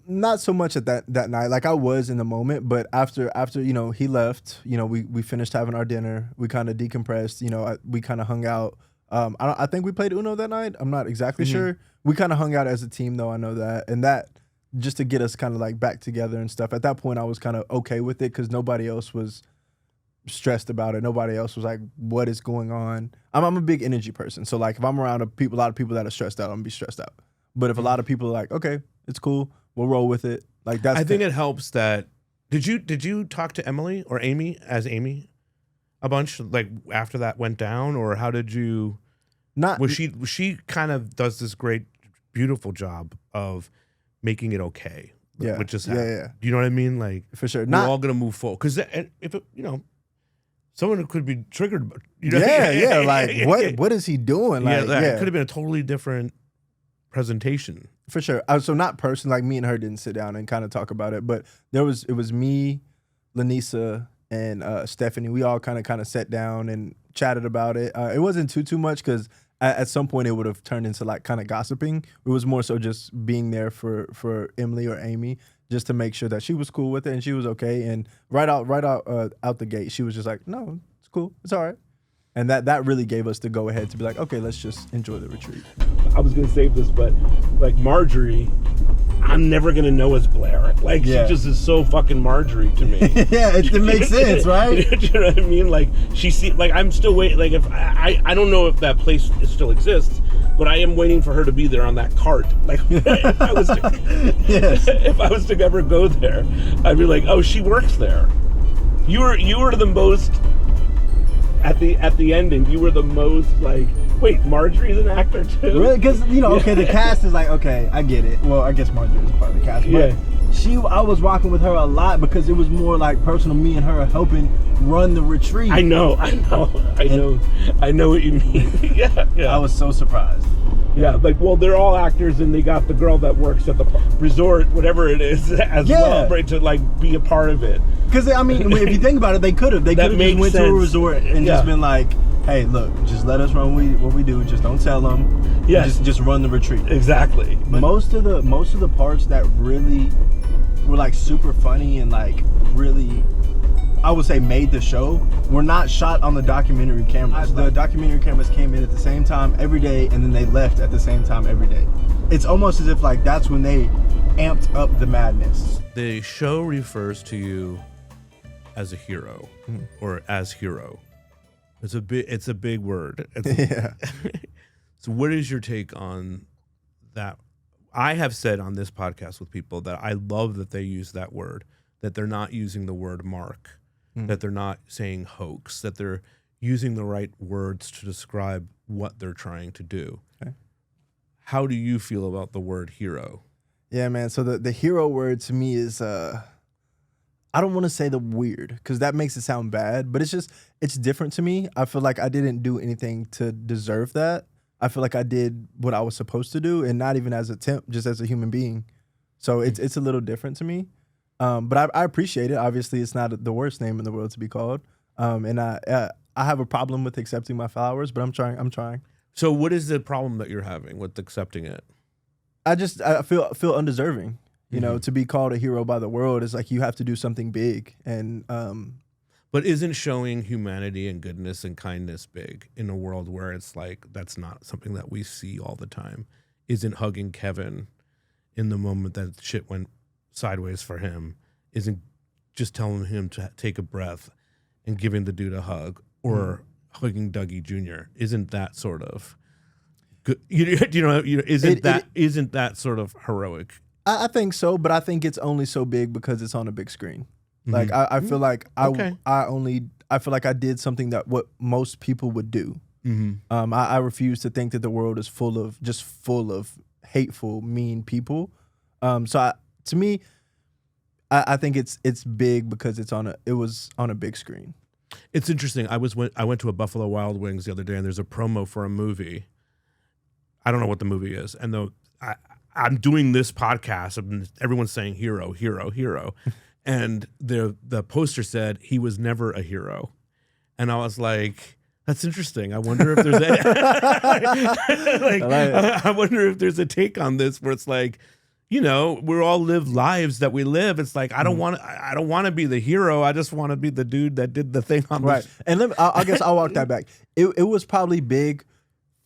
Not so much at that night. Like, I was in the moment, but after you know, he left, you know, we finished having our dinner, we kind of decompressed, you know, we kind of hung out. I think we played Uno that night. I'm not exactly sure. We kind of hung out as a team though, I know that. And that, just to get us kind of like back together and stuff. At that point, I was kind of okay with it because nobody else was stressed about it. Nobody else was like, what is going on? I'm a big energy person. So like, if I'm around a lot of people that are stressed out, I'm gonna be stressed out. But if a lot of people are like, okay, it's cool, we'll roll with it. Like, that's. I think it helps that. Did you talk to Emily or Amy a bunch, like after that went down, or how did you? Not. Was she kind of does this great, beautiful job of making it okay. Yeah. Which is yeah. You know what I mean? Like, for sure. We're all gonna move forward because if it, you know, someone could be triggered. You know? Yeah. Like, what is he doing? Like, it could have been a totally different presentation. For sure. So not person, like me and her didn't sit down and kind of talk about it, but it was me, Lanisa, and Stephanie. We all kind of sat down and chatted about it. It wasn't too much because at some point it would have turned into like kind of gossiping. It was more so just being there for Emily or Amy, just to make sure that she was cool with it and she was okay. And right out the gate, she was just like, no, it's cool, it's all right. And that really gave us the go ahead to be like, okay, let's just enjoy the retreat. I was gonna save this, but like Marjorie, I'm never gonna know as Blair. Like, she just is so fucking Marjorie to me. Yeah, it makes sense, right? You know what I mean? Like, like, I'm still waiting. Like, if I don't know if that place still exists, but I am waiting for her to be there on that cart. Like, if I was if I was to ever go there, I'd be like, oh, she works there. You were the most. At the ending, you were the most like, wait, Marjorie's an actor too? Really? Because, you know, okay, the cast is like, okay, I get it. Well, I guess Marjorie is part of the cast. But I was rocking with her a lot because it was more like personal, me and her helping run the retreat. I know what you mean. yeah. I was so surprised. Yeah, like, well, they're all actors, and they got the girl that works at the resort, whatever it is, as well, right, to like be a part of it. Because I mean, if you think about it, they could have just went to a resort and just been like, "Hey, look, just let us run what we do. Just don't tell them. Yeah, just run the retreat." Exactly. But most of the parts that really were like super funny and like really, I would say, made the show were not shot on the documentary cameras. The documentary cameras came in at the same time every day, and then they left at the same time every day. It's almost as if like that's when they amped up the madness. The show refers to you as a hero or as hero. It's a big word. Yeah. So what is your take on that? I have said on this podcast with people that I love that they use that word, that they're not using the word mark, that they're not saying hoax, that they're using the right words to describe what they're trying to do. Okay. How do you feel about the word hero? Yeah, man. So the hero word to me is, I don't want to say the weird because that makes it sound bad, but it's different to me. I feel like I didn't do anything to deserve that. I feel like I did what I was supposed to do, and not even as a temp, just as a human being. So it's a little different to me. But I appreciate it. Obviously, it's not the worst name in the world to be called. And I have a problem with accepting my flowers, but I'm trying. So what is the problem that you're having with accepting it? I feel undeserving. You know, to be called a hero by the world is like you have to do something big. And but isn't showing humanity and goodness and kindness big in a world where it's like that's not something that we see all the time? Isn't hugging Kevin in the moment that shit went sideways for him, isn't just telling him to take a breath and giving the dude a hug, or hugging Dougie Jr.? Isn't that sort of good? Isn't that sort of heroic? I think so, but I think it's only so big because it's on a big screen. Like I feel like I feel like I did something that what most people would do. I refuse to think that the world is full of hateful, mean people. To me, I think it's big because it was on a big screen. It's interesting. I went to a Buffalo Wild Wings the other day, and there's a promo for a movie. I don't know what the movie is, and though I'm doing this podcast, and everyone's saying hero, hero, hero, and the poster said he was never a hero, and I was like, that's interesting. I wonder if there's I wonder if there's a take on this where it's like, you know, we all live lives that we live. It's like I don't want to be the hero. I just want to be the dude that did the thing on right. And I guess I'll walk that back. It was probably big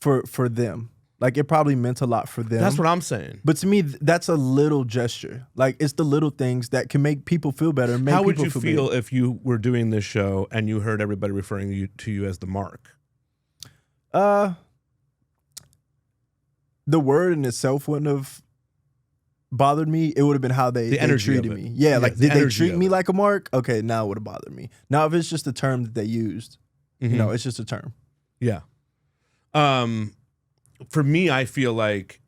for them. Like it probably meant a lot for them. That's what I'm saying. But to me, that's a little gesture. Like it's the little things that can make people feel better. And make How would people you feel if you were doing this show and you heard everybody referring to you as the Mark? The word in itself wouldn't have bothered me. It would have been how they treated me. Yeah, like did they treat me like a Mark? Okay, now it would have bothered me. Now if it's just a term that they used, you know, it's just a term. Yeah. For me, I feel like,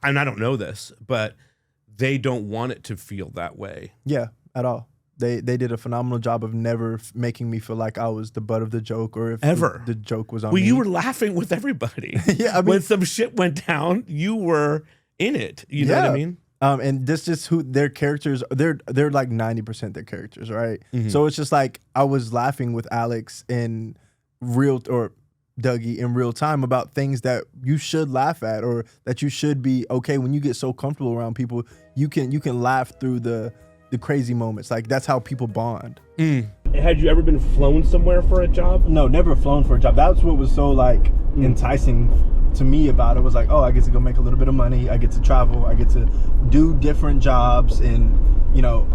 and I don't know this, but they don't want it to feel that way. Yeah, at all. They did a phenomenal job of never making me feel like I was the butt of the joke or if the joke was on me. Well, you were laughing with everybody. Yeah, I mean, when some shit went down, you were in it. You know what I mean? And this is who their characters, they're like 90% their characters, right? So it's just like I was laughing with Alex or Dougie in real time about things that you should laugh at or that you should be okay when you get so comfortable around people. You can laugh through the crazy moments. Like that's how people bond. Had you ever been flown somewhere for a job? No, never flown for a job. That's what was so like enticing to me about it. Was like, oh, I get to go make a little bit of money. I get to travel. I get to do different jobs. And you know,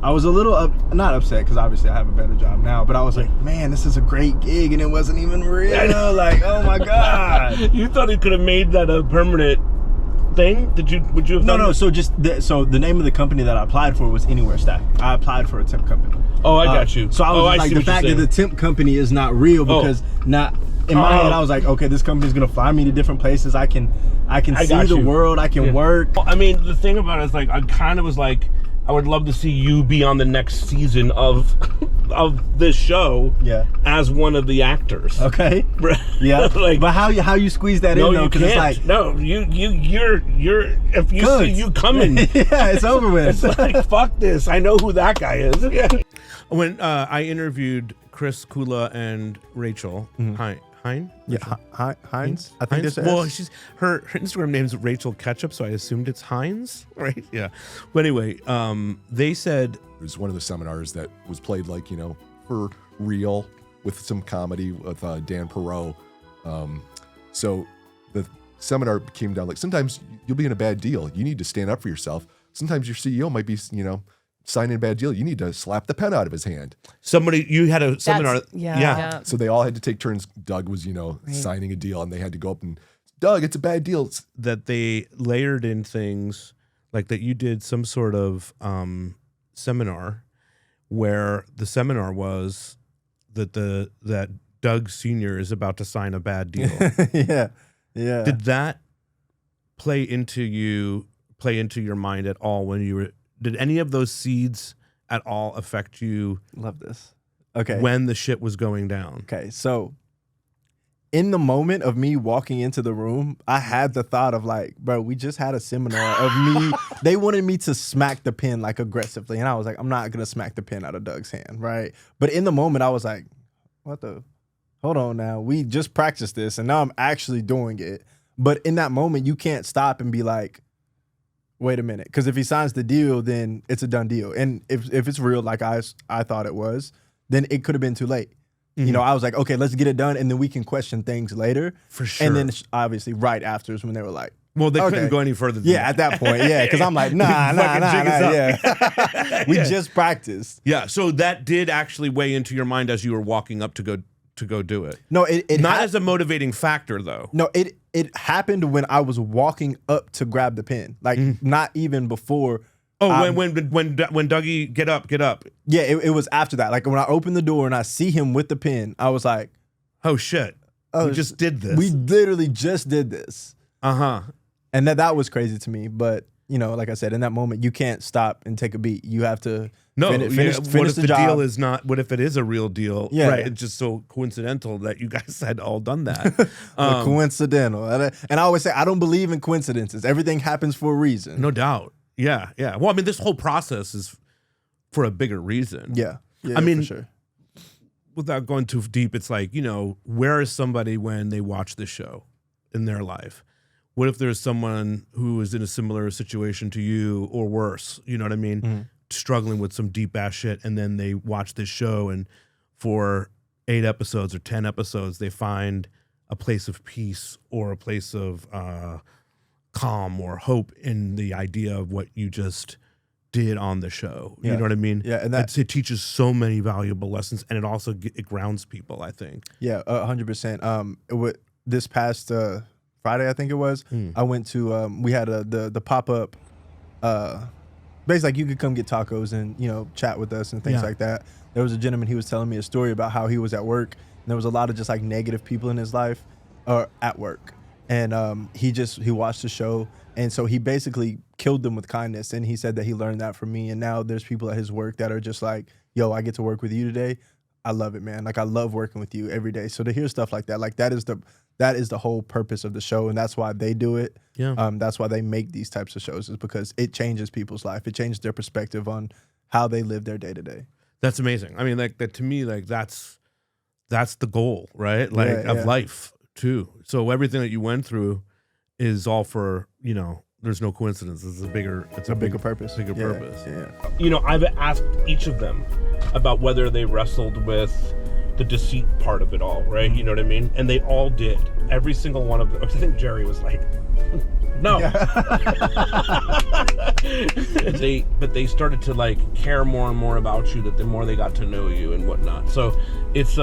I was a little not upset because obviously I have a better job now, but I was like, man, this is a great gig, and it wasn't even real. Like, oh my god! You thought it could have made that a permanent thing? Would you have done no. So the name of the company that I applied for was Anywhere Stack. I applied for a temp company. Oh, I got you. So I was like, the fact that the temp company is not real because not in my head, I was like, okay, this company's gonna fly me to different places. I can see the world. I can work. I mean, the thing about it is like I kind of was like, I would love to see you be on the next season of this show. Yeah. As one of the actors. Okay. Yeah. Like, but how you squeeze that in though? You can't. It's like, no, you're if you see you coming, yeah, it's over with. It's like, fuck this. I know who that guy is. Yeah. When I interviewed Chris Kula and Rachel Hines. Yeah, Hines. I think Hines? Well, her Instagram name is Rachel Ketchup, so I assumed it's Hines, right? Yeah. But anyway, they said it was one of the seminars that was played like, you know, for real with some comedy with Dan Perot. So the seminar came down like, sometimes you'll be in a bad deal. You need to stand up for yourself. Sometimes your CEO might be, you know, signing a bad deal. You need to slap the pen out of his hand. You had a seminar. Yeah. So they all had to take turns. Doug was, you know, signing a deal, and they had to go up and, Doug, it's a bad deal. That they layered in things like that. You did some sort of seminar where the seminar was that Doug Sr. is about to sign a bad deal. Yeah. Did that play into your mind at all when you were? Did any of those seeds at all affect you? Love this. Okay. When the shit was going down. Okay, so in the moment of me walking into the room, I had the thought of like, bro, we just had a seminar of me. They wanted me to smack the pen like aggressively. And I was like, I'm not going to smack the pen out of Doug's hand, right? But in the moment, I was like, hold on now. We just practiced this and now I'm actually doing it. But in that moment, you can't stop and be like, wait a minute. Because if he signs the deal, then it's a done deal. And if it's real like I thought it was, then it could have been too late. Mm-hmm. You know, I was like, okay, let's get it done, and then we can question things later. For sure. And then obviously right after is when they were like, well, they couldn't go any further than that. at that point, yeah, because I'm like, nah, yeah. We just practiced. Yeah, so that did actually weigh into your mind as you were walking up to go do it. No, it not as a motivating factor though. No, it happened when I was walking up to grab the pen, like not even before. Oh, when Dougie get up. Yeah, it was after that. Like when I opened the door and I see him with the pen, I was like, oh shit, we just did this. We literally just did this. Uh-huh. And that was crazy to me. But, you know, like I said, in that moment, you can't stop and take a beat. You have to finish what if the job. Deal is not, what if it is a real deal? Yeah. Right. It's just so coincidental that you guys had all done that. Coincidental. And I always say, I don't believe in coincidences. Everything happens for a reason. No doubt. Yeah. Well, I mean, this whole process is for a bigger reason. Yeah. I mean, for sure. Without going too deep, it's like, you know, where is somebody when they watch this show in their life? What if there's someone who is in a similar situation to you or worse, you know what I mean? Mm-hmm. Struggling with some deep ass shit, and then they watch this show, and for 8 episodes or 10 episodes, they find a place of peace or a place of calm or hope in the idea of what you just did on the show. You know what I mean? Yeah, and it teaches so many valuable lessons, and it also it grounds people, I think. Yeah, 100%. This past Friday, I think it was, I went to, we had the pop-up, basically like you could come get tacos and, you know, chat with us and things like that. There was a gentleman, he was telling me a story about how he was at work, and there was a lot of just like negative people in his life or at work. And he watched the show, and so he basically killed them with kindness. And he said that he learned that from me, and now there's people at his work that are just like, yo, I get to work with you today. I love it, man. Like, I love working with you every day. So to hear stuff like that, like that is the whole purpose of the show, and that's why they do it. Yeah. That's why they make these types of shows, is because it changes people's life. It changes their perspective on how they live their day to day. That's amazing. I mean, like that to me, like that's the goal, right? Like of life too. So everything that you went through is all for, you know, there's no coincidence. It's a bigger purpose. Bigger purpose. Yeah. You know, I've asked each of them about whether they wrestled with the deceit part of it all, right? Mm-hmm. You know what I mean? And they all did. Every single one of them. I think Jerry was like, no. But they started to like care more and more about you, that the more they got to know you and whatnot. So it's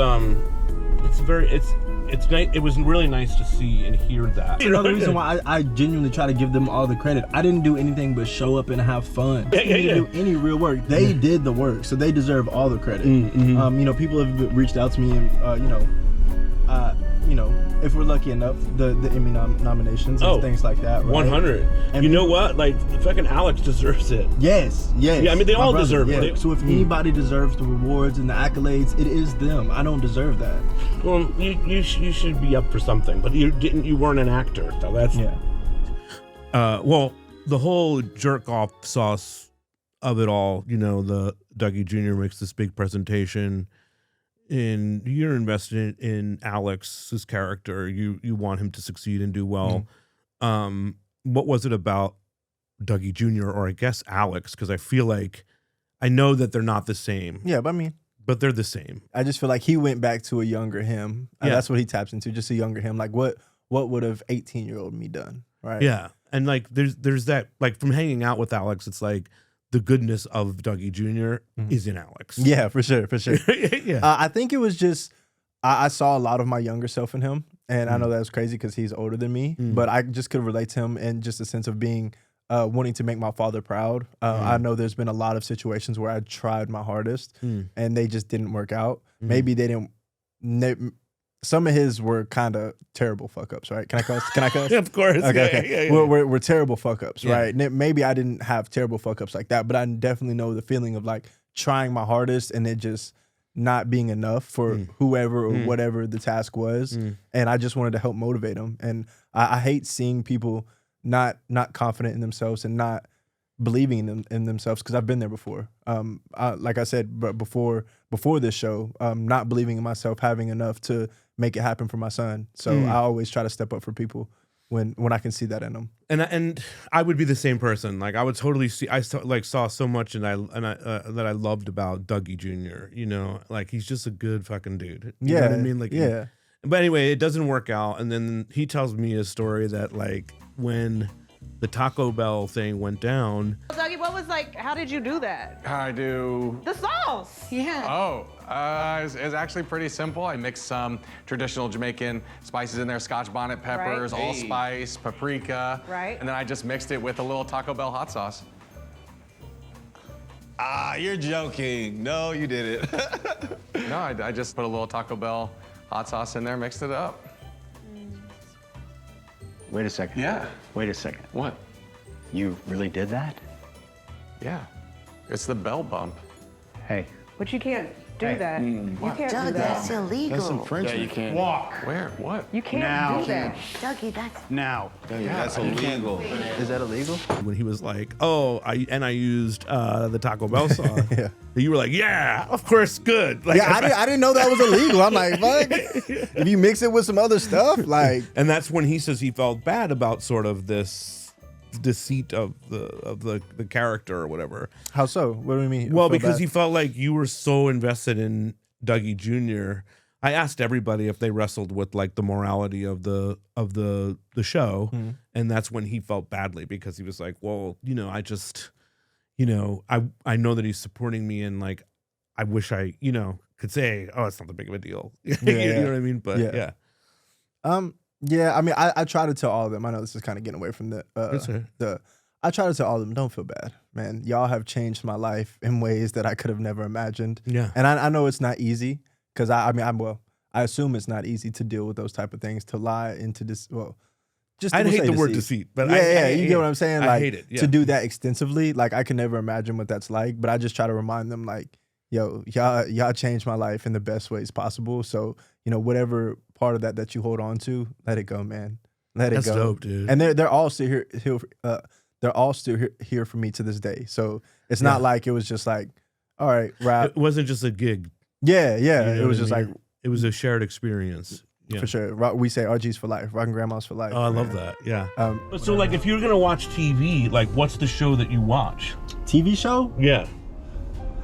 nice. It was really nice to see and hear that. Another reason why I genuinely try to give them all the credit. I didn't do anything but show up and have fun. I didn't do any real work. They did the work, so they deserve all the credit. Mm-hmm. You know, people have reached out to me and you know, if we're lucky enough, the Emmy nominations and things like that. Right? 100. And you know what? Like, fucking Alex deserves it. Yes. Yeah, I mean, they all deserve it. So if anybody deserves the rewards and the accolades, it is them. I don't deserve that. Well, you should be up for something, but you weren't an actor, so that's well, the whole jerk off sauce of it all. You know, the Dougie Jr. makes this big presentation. And you're invested in Alex's character. You want him to succeed and do well. What was it about Dougie Jr. or I guess Alex? Because I feel like I know that they're not the same. Yeah, but they're the same. I just feel like he went back to a younger him. And that's what he taps into, just a younger him. Like what would have 18-year-old me done? Right. Yeah. And like there's that, like, from hanging out with Alex, it's like the goodness of Dougie Jr. is in Alex. Yeah, for sure. Yeah. I think it was just, I saw a lot of my younger self in him. And I know that was crazy because he's older than me. But I just could relate to him in just a sense of being, wanting to make my father proud. I know there's been a lot of situations where I tried my hardest and they just didn't work out. Maybe they didn't, some of his were kind of terrible fuck ups, right? Can I cuss? Yeah, of course. Okay. Yeah. We're terrible fuck ups, right? Maybe I didn't have terrible fuck ups like that, but I definitely know the feeling of like trying my hardest and it just not being enough for whoever or whatever the task was. And I just wanted to help motivate them. And I hate seeing people not confident in themselves and not believing in themselves, because I've been there before. Like I said, but before this show, not believing in myself, having enough to make it happen for my son. So I always try to step up for people when I can see that in them. And I would be the same person. Like I would totally see. I saw so much that I loved about Dougie Jr. You know, like he's just a good fucking dude. You know what I mean? Like But anyway, it doesn't work out, and then he tells me a story that like when the Taco Bell thing went down. Dougie, what was like, how did you do that? I do... The sauce. Yeah. Oh, it's actually pretty simple. I mix some traditional Jamaican spices in there, Scotch bonnet peppers, allspice, paprika. Right. And then I just mixed it with a little Taco Bell hot sauce. Ah, you're joking. No, you did it. No, I just put a little Taco Bell hot sauce in there, mixed it up. Wait a second. Yeah. Wait a second. What? You really did that? Yeah. It's the bell bump. Hey. But you can't do that. You can't do that. That's illegal. That's infringement. Yeah, you can't. Walk. Where? What? You can't do that. Dougie, that's... Now. Dougie, that's illegal. Is that illegal? When he was like, I used the Taco Bell sauce. You were like, yeah, of course, good. Like, I didn't know that was illegal. I'm like, fuck. If you mix it with some other stuff, like. And that's when he says he felt bad about sort of this deceit of the character or whatever. How so? What do you mean? Well, because he felt like you were so invested in Dougie Jr. I asked everybody if they wrestled with like the morality of the show, and that's when he felt badly, because he was like, well, you know, I just, you know, I know that he's supporting me, and like I wish I, you know, could say, oh, it's not that big of a deal. You know what I mean? But yeah. I mean, I try to tell all of them. I know this is kind of getting away from I try to tell all of them, don't feel bad, man. Y'all have changed my life in ways that I could have never imagined. Yeah. And I know it's not easy, because I assume it's not easy to deal with those type of things, to lie into this, just I hate the word deceit, but you get what I'm saying? Like, I hate it. Yeah. To do that extensively, like I can never imagine what that's like, but I just try to remind them, like, yo, y'all changed my life in the best ways possible. So, you know, whatever part of that you hold on to, let it go, man. Let it go. That's dope, dude. And they're all still here. They're all still here for me to this day. So it's not like it was just like, all right, rap. It wasn't just a gig. Yeah. You know it was just what I mean? like, it was a shared experience. Yeah. For sure. We say RG's for life, Rockin' Grandma's for life. Oh, I love that. Yeah. So like, if you're gonna watch TV, like, what's the show that you watch? TV show? Yeah.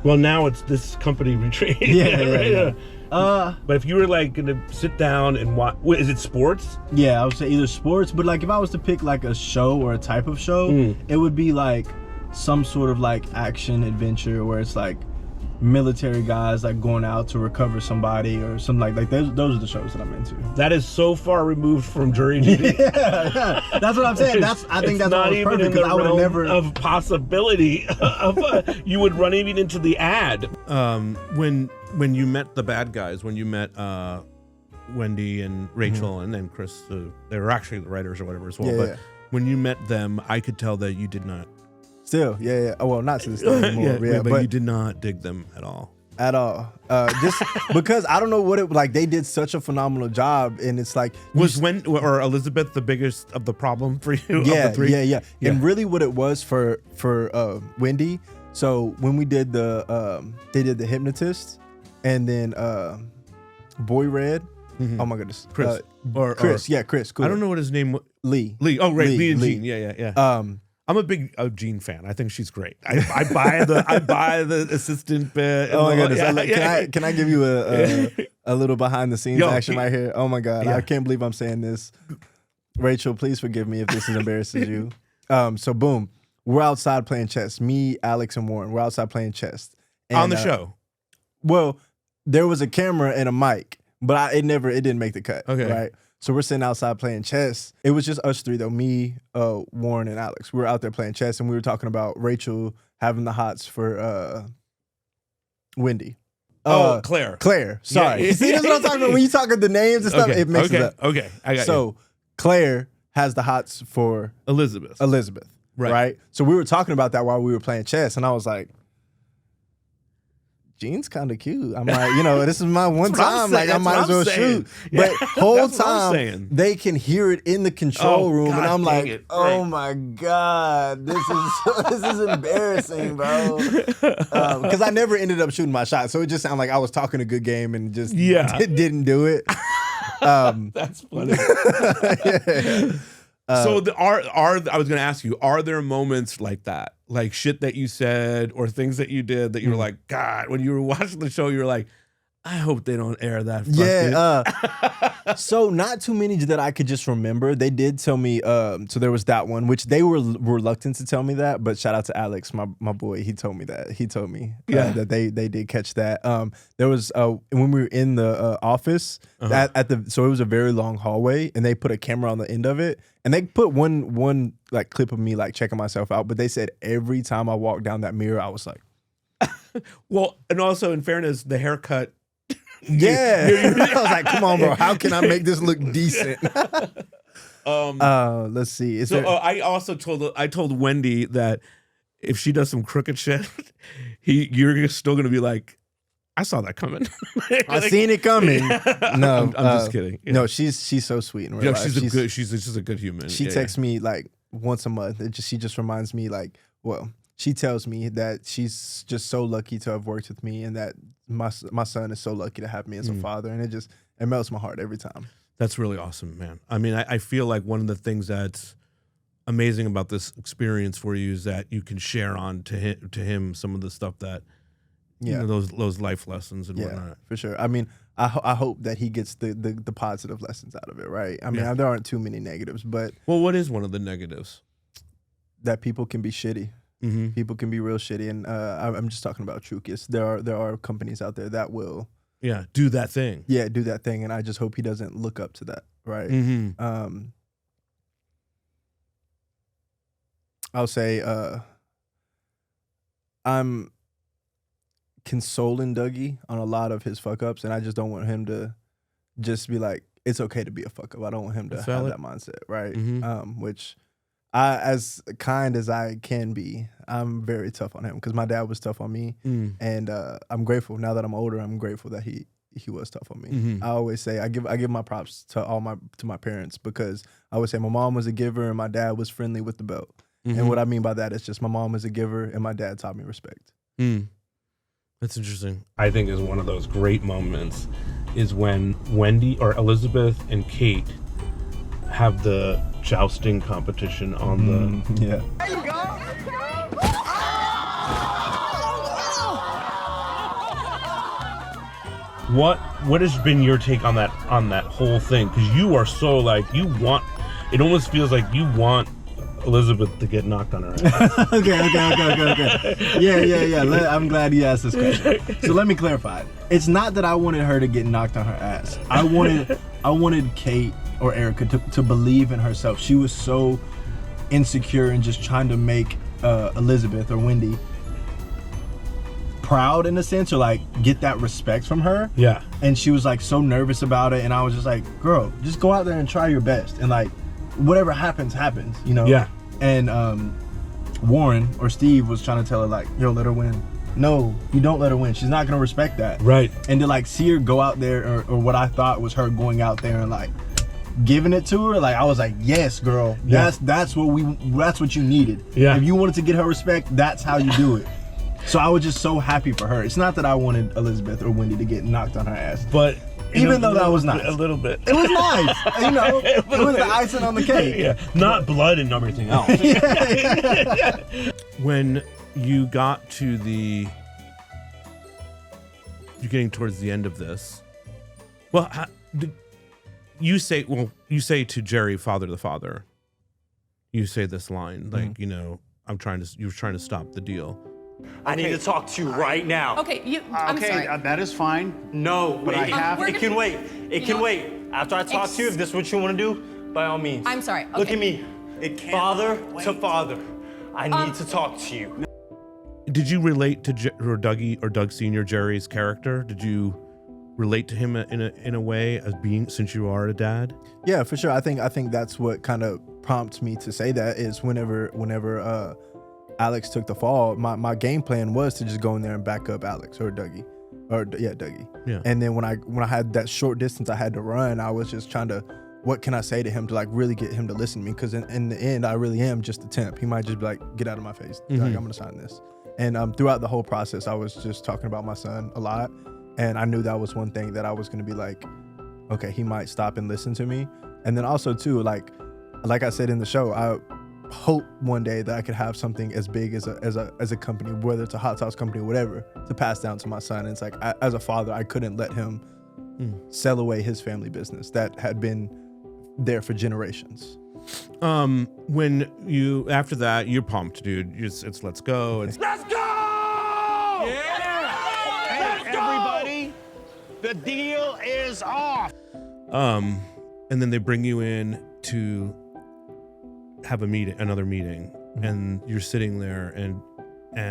Well, now it's this company retreat. Yeah. But if you were like gonna sit down and watch, is it sports? Yeah, I would say either sports, but like if I was to pick like a show or a type of show, it would be like some sort of like action adventure where it's like military guys like going out to recover somebody or something like those are the shows that I'm into. That is so far removed from jury duty. yeah, that's what I'm saying. I think that's not even in the I would realm never of possibility of you would run even into the ad. When you met the bad guys, when you met Wendy and Rachel and then Chris, they were actually the writers or whatever as well. Yeah, but yeah. when you met them, I could tell that you did not. Still, yeah. Oh, well, not to this day anymore. But you did not dig them at all. At all. Just because I don't know what it like. They did such a phenomenal job, and it's like was or Elizabeth the biggest of the problem for you? Yeah, of the three? yeah. And really, what it was for Wendy. So when we did they did the hypnotist, and then Boy Red. Mm-hmm. Oh my goodness, Chris. Chris. Cool. I don't know what his name was. Lee. Oh, right. Lee and Lee. Jean. Yeah. I'm a big Jean fan. I think she's great. I buy the assistant bit. Oh my goodness! Yeah. Can I give you a little behind the scenes action right here? Oh my god! I can't believe I'm saying this. Rachel, please forgive me if this embarrasses you. So boom, we're outside playing chess. Me, Alex, and Warren. We're outside playing chess on the show. Well, there was a camera and a mic, but it didn't make the cut. Okay. Right. So we're sitting outside playing chess. It was just us three though, me, Warren, and Alex. We were out there playing chess, and we were talking about Rachel having the hots for Wendy. Claire. Claire. Sorry. Yeah. See, that's what I'm talking about. When you talk of the names and stuff, it mixes up. Okay. I got so you. Claire has the hots for Elizabeth. Right. So we were talking about that while we were playing chess, and I was like, Jean's kind of cute. I'm like, this is my one time. Like, I might as well shoot. Yeah, but whole time, they can hear it in the control room, God, and I'm like, it. oh my God, this is embarrassing, bro. Because I never ended up shooting my shot, so it just sounded like I was talking a good game and just didn't do it. That's funny. So I was going to ask you, are there moments like that? Like shit that you said or things that you did that you were like, God, when you were watching the show, you were like, I hope they don't air that. So not too many that I could just remember. They did tell me, so there was that one, which they were reluctant to tell me that, but shout out to Alex, my boy. He told me that. He told me that they did catch that. There was, when we were in the office, so it was a very long hallway, and they put a camera on the end of it, and they put one like clip of me like checking myself out, but they said every time I walked down that mirror, I was like. Well, and also in fairness, the haircut. Yeah. I was like, come on, bro. How can I make this look decent? Let's see. I told Wendy that if she does some crooked shit, you're still gonna be like, I saw that coming. I seen it coming. No, I'm just kidding. Yeah. No, she's so sweet in real life. She's just a good human. She texts me like once a month. She just reminds me like, she tells me that she's just so lucky to have worked with me, and that my son is so lucky to have me as a father, and it melts my heart every time. That's really awesome, man. I mean, I feel like one of the things that's amazing about this experience for you is that you can share on to him some of the stuff that, those life lessons and whatnot. For sure. I mean, I hope that he gets the positive lessons out of it, right? I mean, there aren't too many negatives, but what is one of the negatives? That people can be shitty. Mm-hmm. People can be real shitty, and I'm just talking about Trukis. There are companies out there that will do that thing. Yeah, do that thing, and I just hope he doesn't look up to that, right? Mm-hmm. I'll say I'm consoling Dougie on a lot of his fuck ups, and I just don't want him to just be like, it's okay to be a fuck up. I don't want him to have that mindset, right? Mm-hmm. Which as kind as I can be, I'm very tough on him because my dad was tough on me, and I'm grateful now that I'm older. I'm grateful that he was tough on me. Mm-hmm. I always say I give my props to my parents, because I always say my mom was a giver and my dad was friendly with the belt. Mm-hmm. And what I mean by that is just my mom is a giver and my dad taught me respect. That's interesting. I think is one of those great moments is when Wendy or Elizabeth and Kate have the jousting competition on the There you go. What has been your take on that whole thing? Because you are so like, it almost feels like you want Elizabeth to get knocked on her ass. Okay. Yeah. I'm glad you asked this question. So let me clarify. It's not that I wanted her to get knocked on her ass. I wanted Kate or Erica to believe in herself. She was so insecure and just trying to make Elizabeth or Wendy proud in a sense, or like get that respect from her. Yeah. And she was like so nervous about it, and I was just like, girl, just go out there and try your best, and like whatever happens, you know? Yeah. And Warren or Steve was trying to tell her like, yo, let her win. No, you don't let her win. She's not gonna respect that. Right. And to like see her go out there, or what I thought was her going out there and like giving it to her, like I was like, yes, girl, that's what you needed. Yeah. If you wanted to get her respect, that's how you do it. So I was just so happy for her. It's not that I wanted Elizabeth or Wendy to get knocked on her ass, but even though that was nice, a little bit, it was nice. You know, it was the icing on the cake. Yeah, not blood and everything else. When you got to you're getting towards the end of this. Well, you say to Jerry, father to father, you say this line, like, you know, you're trying to stop the deal. I need to talk to you right now. Okay, I'm sorry. That is fine. No, but it can wait. It can wait. After I talk to you, if this is what you want to do, by all means. I'm sorry. Look at me. Father to father. I need to talk to you. Did you relate to Doug Sr., Jerry's character? Did you relate to him in a way as being, since you are a dad? Yeah, for sure. I think that's what kind of prompts me to say that is whenever Alex took the fall, my game plan was to just go in there and back up Alex or Dougie. Yeah. And then when I had that short distance I had to run, I was just trying to, what can I say to him to like really get him to listen to me? Because in the end, I really am just a temp. He might just be like, get out of my face. Like, I'm gonna sign this. And throughout the whole process, I was just talking about my son a lot. And I knew that was one thing that I was gonna be like, okay, he might stop and listen to me. And then also too, like I said in the show, I hope one day that I could have something as big as a company, whether it's a hot sauce company or whatever, to pass down to my son. And it's like, as a father, I couldn't let him sell away his family business that had been there for generations. When you, after that, you're pumped, dude. It's let's go. Let's go! Yeah! Hey, everybody, the deal is off. And then they bring you in to have another meeting, and you're sitting there, and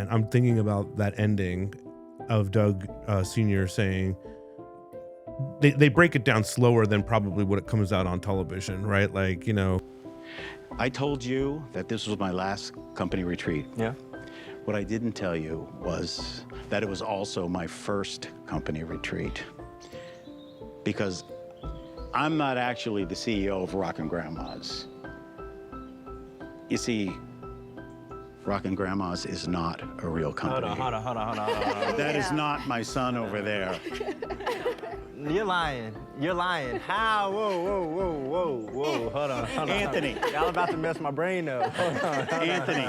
I'm thinking about that ending of Doug Sr. saying, they break it down slower than probably what it comes out on television, right? Like, you know. I told you that this was my last company retreat. Yeah. What I didn't tell you was that it was also my first company retreat. Because I'm not actually the CEO of Rockin' Grandma's. You see, Rockin' Grandma's is not a real company. Hold on. That is not my son over there. You're lying. How? Whoa. Hold on. Anthony. Y'all about to mess my brain up. Hold on. Anthony,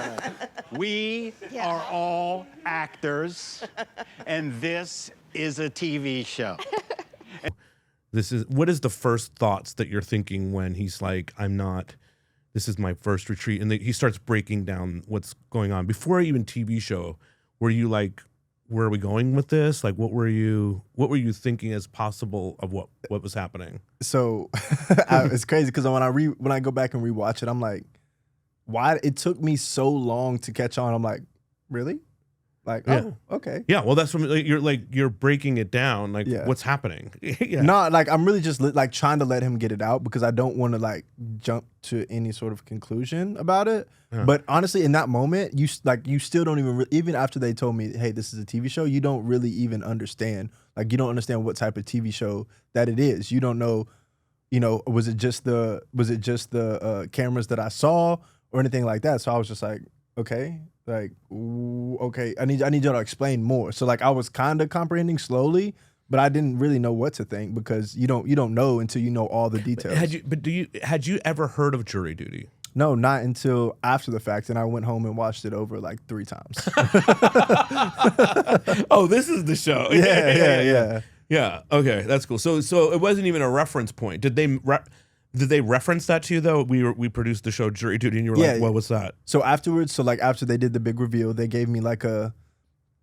we are all actors, and this is a TV show. What is the first thoughts that you're thinking when he's like, this is my first retreat, and he starts breaking down what's going on before even TV show? Were you like, where are we going with this? Like, what were you thinking as possible of what was happening? So it's crazy because when I go back and rewatch it, I'm like, why it took me so long to catch on? I'm like, really? Like, oh, okay. Yeah, well, that's when you're breaking it down. Like, what's happening? Yeah. No, like I'm really just like trying to let him get it out because I don't want to like jump to any sort of conclusion about it. Yeah. But honestly, in that moment, you still don't even after they told me, hey, this is a TV show, you don't really even understand. Like, you don't understand what type of TV show that it is. You don't know, was it just the cameras that I saw or anything like that? So I was just like, okay. Like, okay, I need y'all to explain more. So like I was kind of comprehending slowly, but I didn't really know what to think because you don't know until you know all the details. Had you ever heard of jury duty? No, not until after the fact, and I went home and watched it over like 3 times. Oh, this is the show. Yeah. Yeah. Okay, that's cool. So it wasn't even a reference point. Did they reference that to you though? We produced the show Jury Duty, and you were like, "What was that?" So afterwards, after they did the big reveal, they gave me like a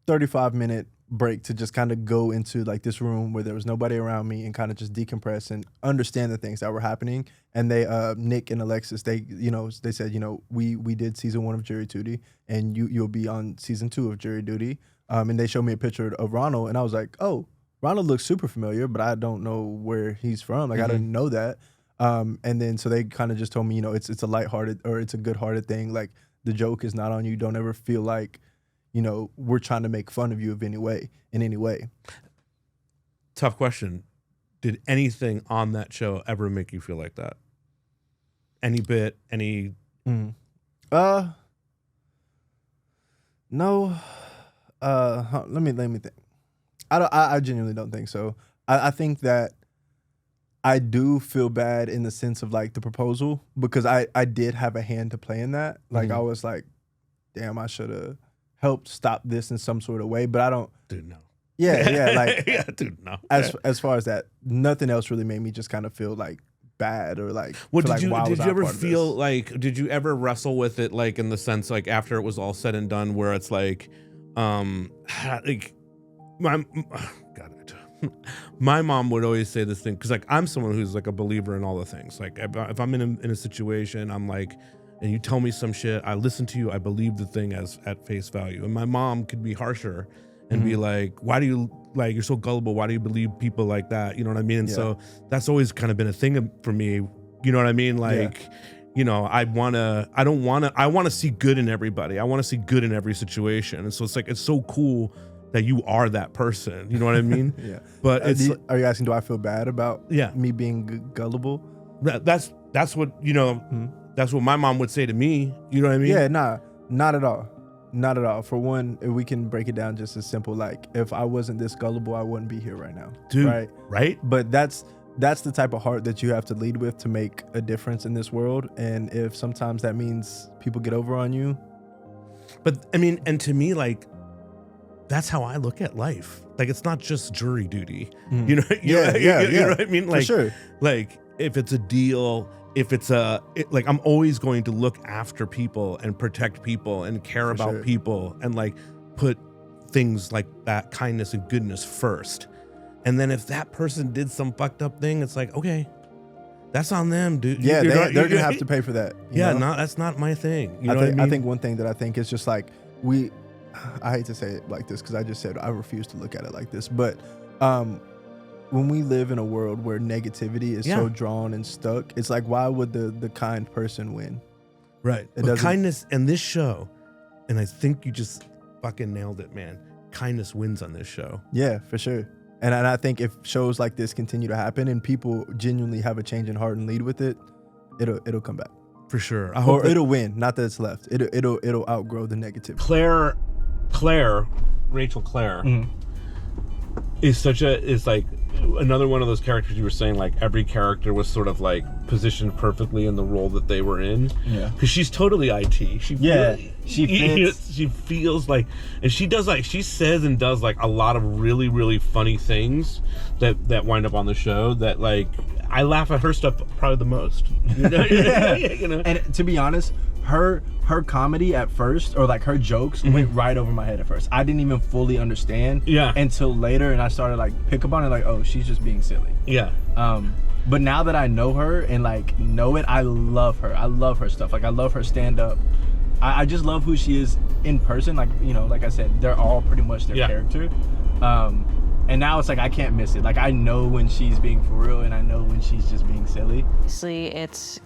35-minute break to just kind of go into like this room where there was nobody around me and kind of just decompress and understand the things that were happening. And they, Nick and Alexis, they said, we did season 1 of Jury Duty, and you'll be on season 2 of Jury Duty. and they showed me a picture of Ronald, and I was like, oh, Ronald looks super familiar, but I don't know where he's from. Like I didn't know that. And then so they kind of just told me, it's a lighthearted or it's a good-hearted thing. Like the joke is not on you. Don't ever feel like, we're trying to make fun of you in any way. Tough question. Did anything on that show ever make you feel like that? Any bit? Any? No. Let me think. I genuinely don't think so. I think that I do feel bad in the sense of like the proposal because I did have a hand to play in that. Like I was like, damn, I should have helped stop this in some sort of way. But I don't. Dude, no. Yeah, like yeah, dude, no. As far as that, nothing else really made me just kind of feel like bad or like. Well, did you ever feel like? Did you ever wrestle with it like in the sense like after it was all said and done, where it's like, like, my mom would always say this thing because like I'm someone who's like a believer in all the things. Like if I'm in a situation, I'm like, and you tell me some shit, I listen to you, I believe the thing as at face value. And my mom could be harsher and be like, why do you like you're so gullible? Why do you believe people like that? You know what I mean? And so that's always kind of been a thing for me. You know what I mean? Like, I want to see good in everybody. I want to see good in every situation. And so it's like it's so cool that you are that person. You know what I mean? Yeah. But are you asking, do I feel bad about me being gullible? That's what, that's what my mom would say to me. You know what I mean? Yeah, nah, not at all. Not at all. For one, if we can break it down just as simple, like if I wasn't this gullible, I wouldn't be here right now. Dude, right? But that's the type of heart that you have to lead with to make a difference in this world. And if sometimes that means people get over on you. But I mean, and to me, like, that's how I look at life. Like, it's not just jury duty. You know what I mean? Like, for sure. Like, if it's a deal, if it's like, I'm always going to look after people and protect people and care about people and like put things like that kindness and goodness first. And then if that person did some fucked up thing, it's like, okay, that's on them, dude. Yeah, they're gonna have to pay for that. No, that's not my thing. You know what I mean? I think one thing that I think is just like I hate to say it like this because I just said I refuse to look at it like this, but when we live in a world where negativity is so drawn and stuck, it's like, why would the kind person win? Right. But kindness in this show, and I think you just fucking nailed it, man. Kindness wins on this show. Yeah, for sure. And I think if shows like this continue to happen and people genuinely have a change in heart and lead with it, it'll come back. For sure. Or it'll win. Not that it's left. It'll outgrow the negativity. Rachel Claire is like another one of those characters you were saying, like every character was sort of like positioned perfectly in the role that they were in. Yeah. Because she's totally IT. She fits. She feels like, and she does like, she says and does like a lot of really, really funny things that wind up on the show that like, I laugh at her stuff probably the most. You know? You know? And to be honest, her comedy at first, or like her jokes, went right over my head at first. I didn't even fully understand until later, and I started like pick up on it, like, oh, she's just being silly. Yeah. But now that I know her and like know it, I love her. I love her stuff. Like I love her stand up. I just love who she is in person. Like, you know, like I said, they're all pretty much their character. And now it's like I can't miss it. Like I know when she's being for real and I know when she's just being silly. Obviously, it's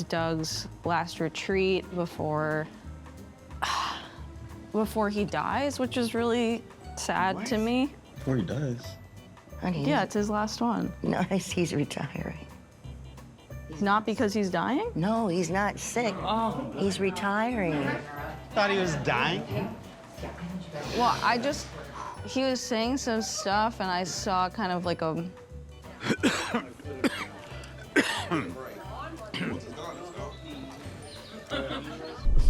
Doug's last retreat before he dies, which is really sad to me. Before he dies? Honey, Yeah, it's his last one. No, he's retiring. Not because he's dying? No, he's not sick. Oh. He's retiring. Thought he was dying? Well, he was saying some stuff and I saw kind of like a...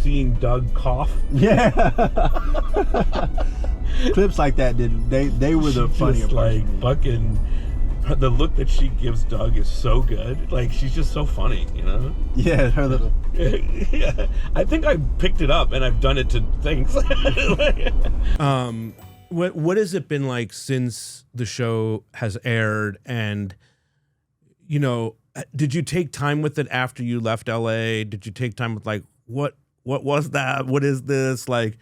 Seeing Doug cough. Yeah. Clips like that they were the funnier part. Like fucking, the look that she gives Doug is so good. Like she's just so funny, you know? Yeah, her little. Yeah, I think I picked it up and I've done it to things. What has it been like since the show has aired? And you know, did you take time with it after you left LA? Did you take time with like what was that? What is this? Like,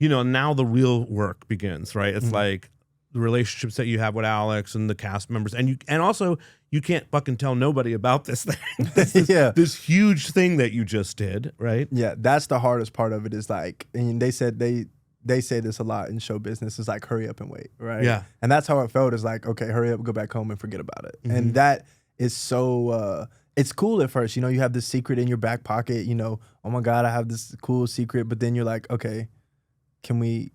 now the real work begins, right? It's like the relationships that you have with Alex and the cast members, and also you can't fucking tell nobody about this thing. This huge thing that you just did, right? Yeah, that's the hardest part of it. Is like, and they said they say this a lot in show business. Is like, hurry up and wait, right? Yeah, and that's how it felt. Is like, okay, hurry up, go back home and forget about it. And that is so. It's cool at first, you have this secret in your back pocket. Oh my God, I have this cool secret. But then you're like, okay, can we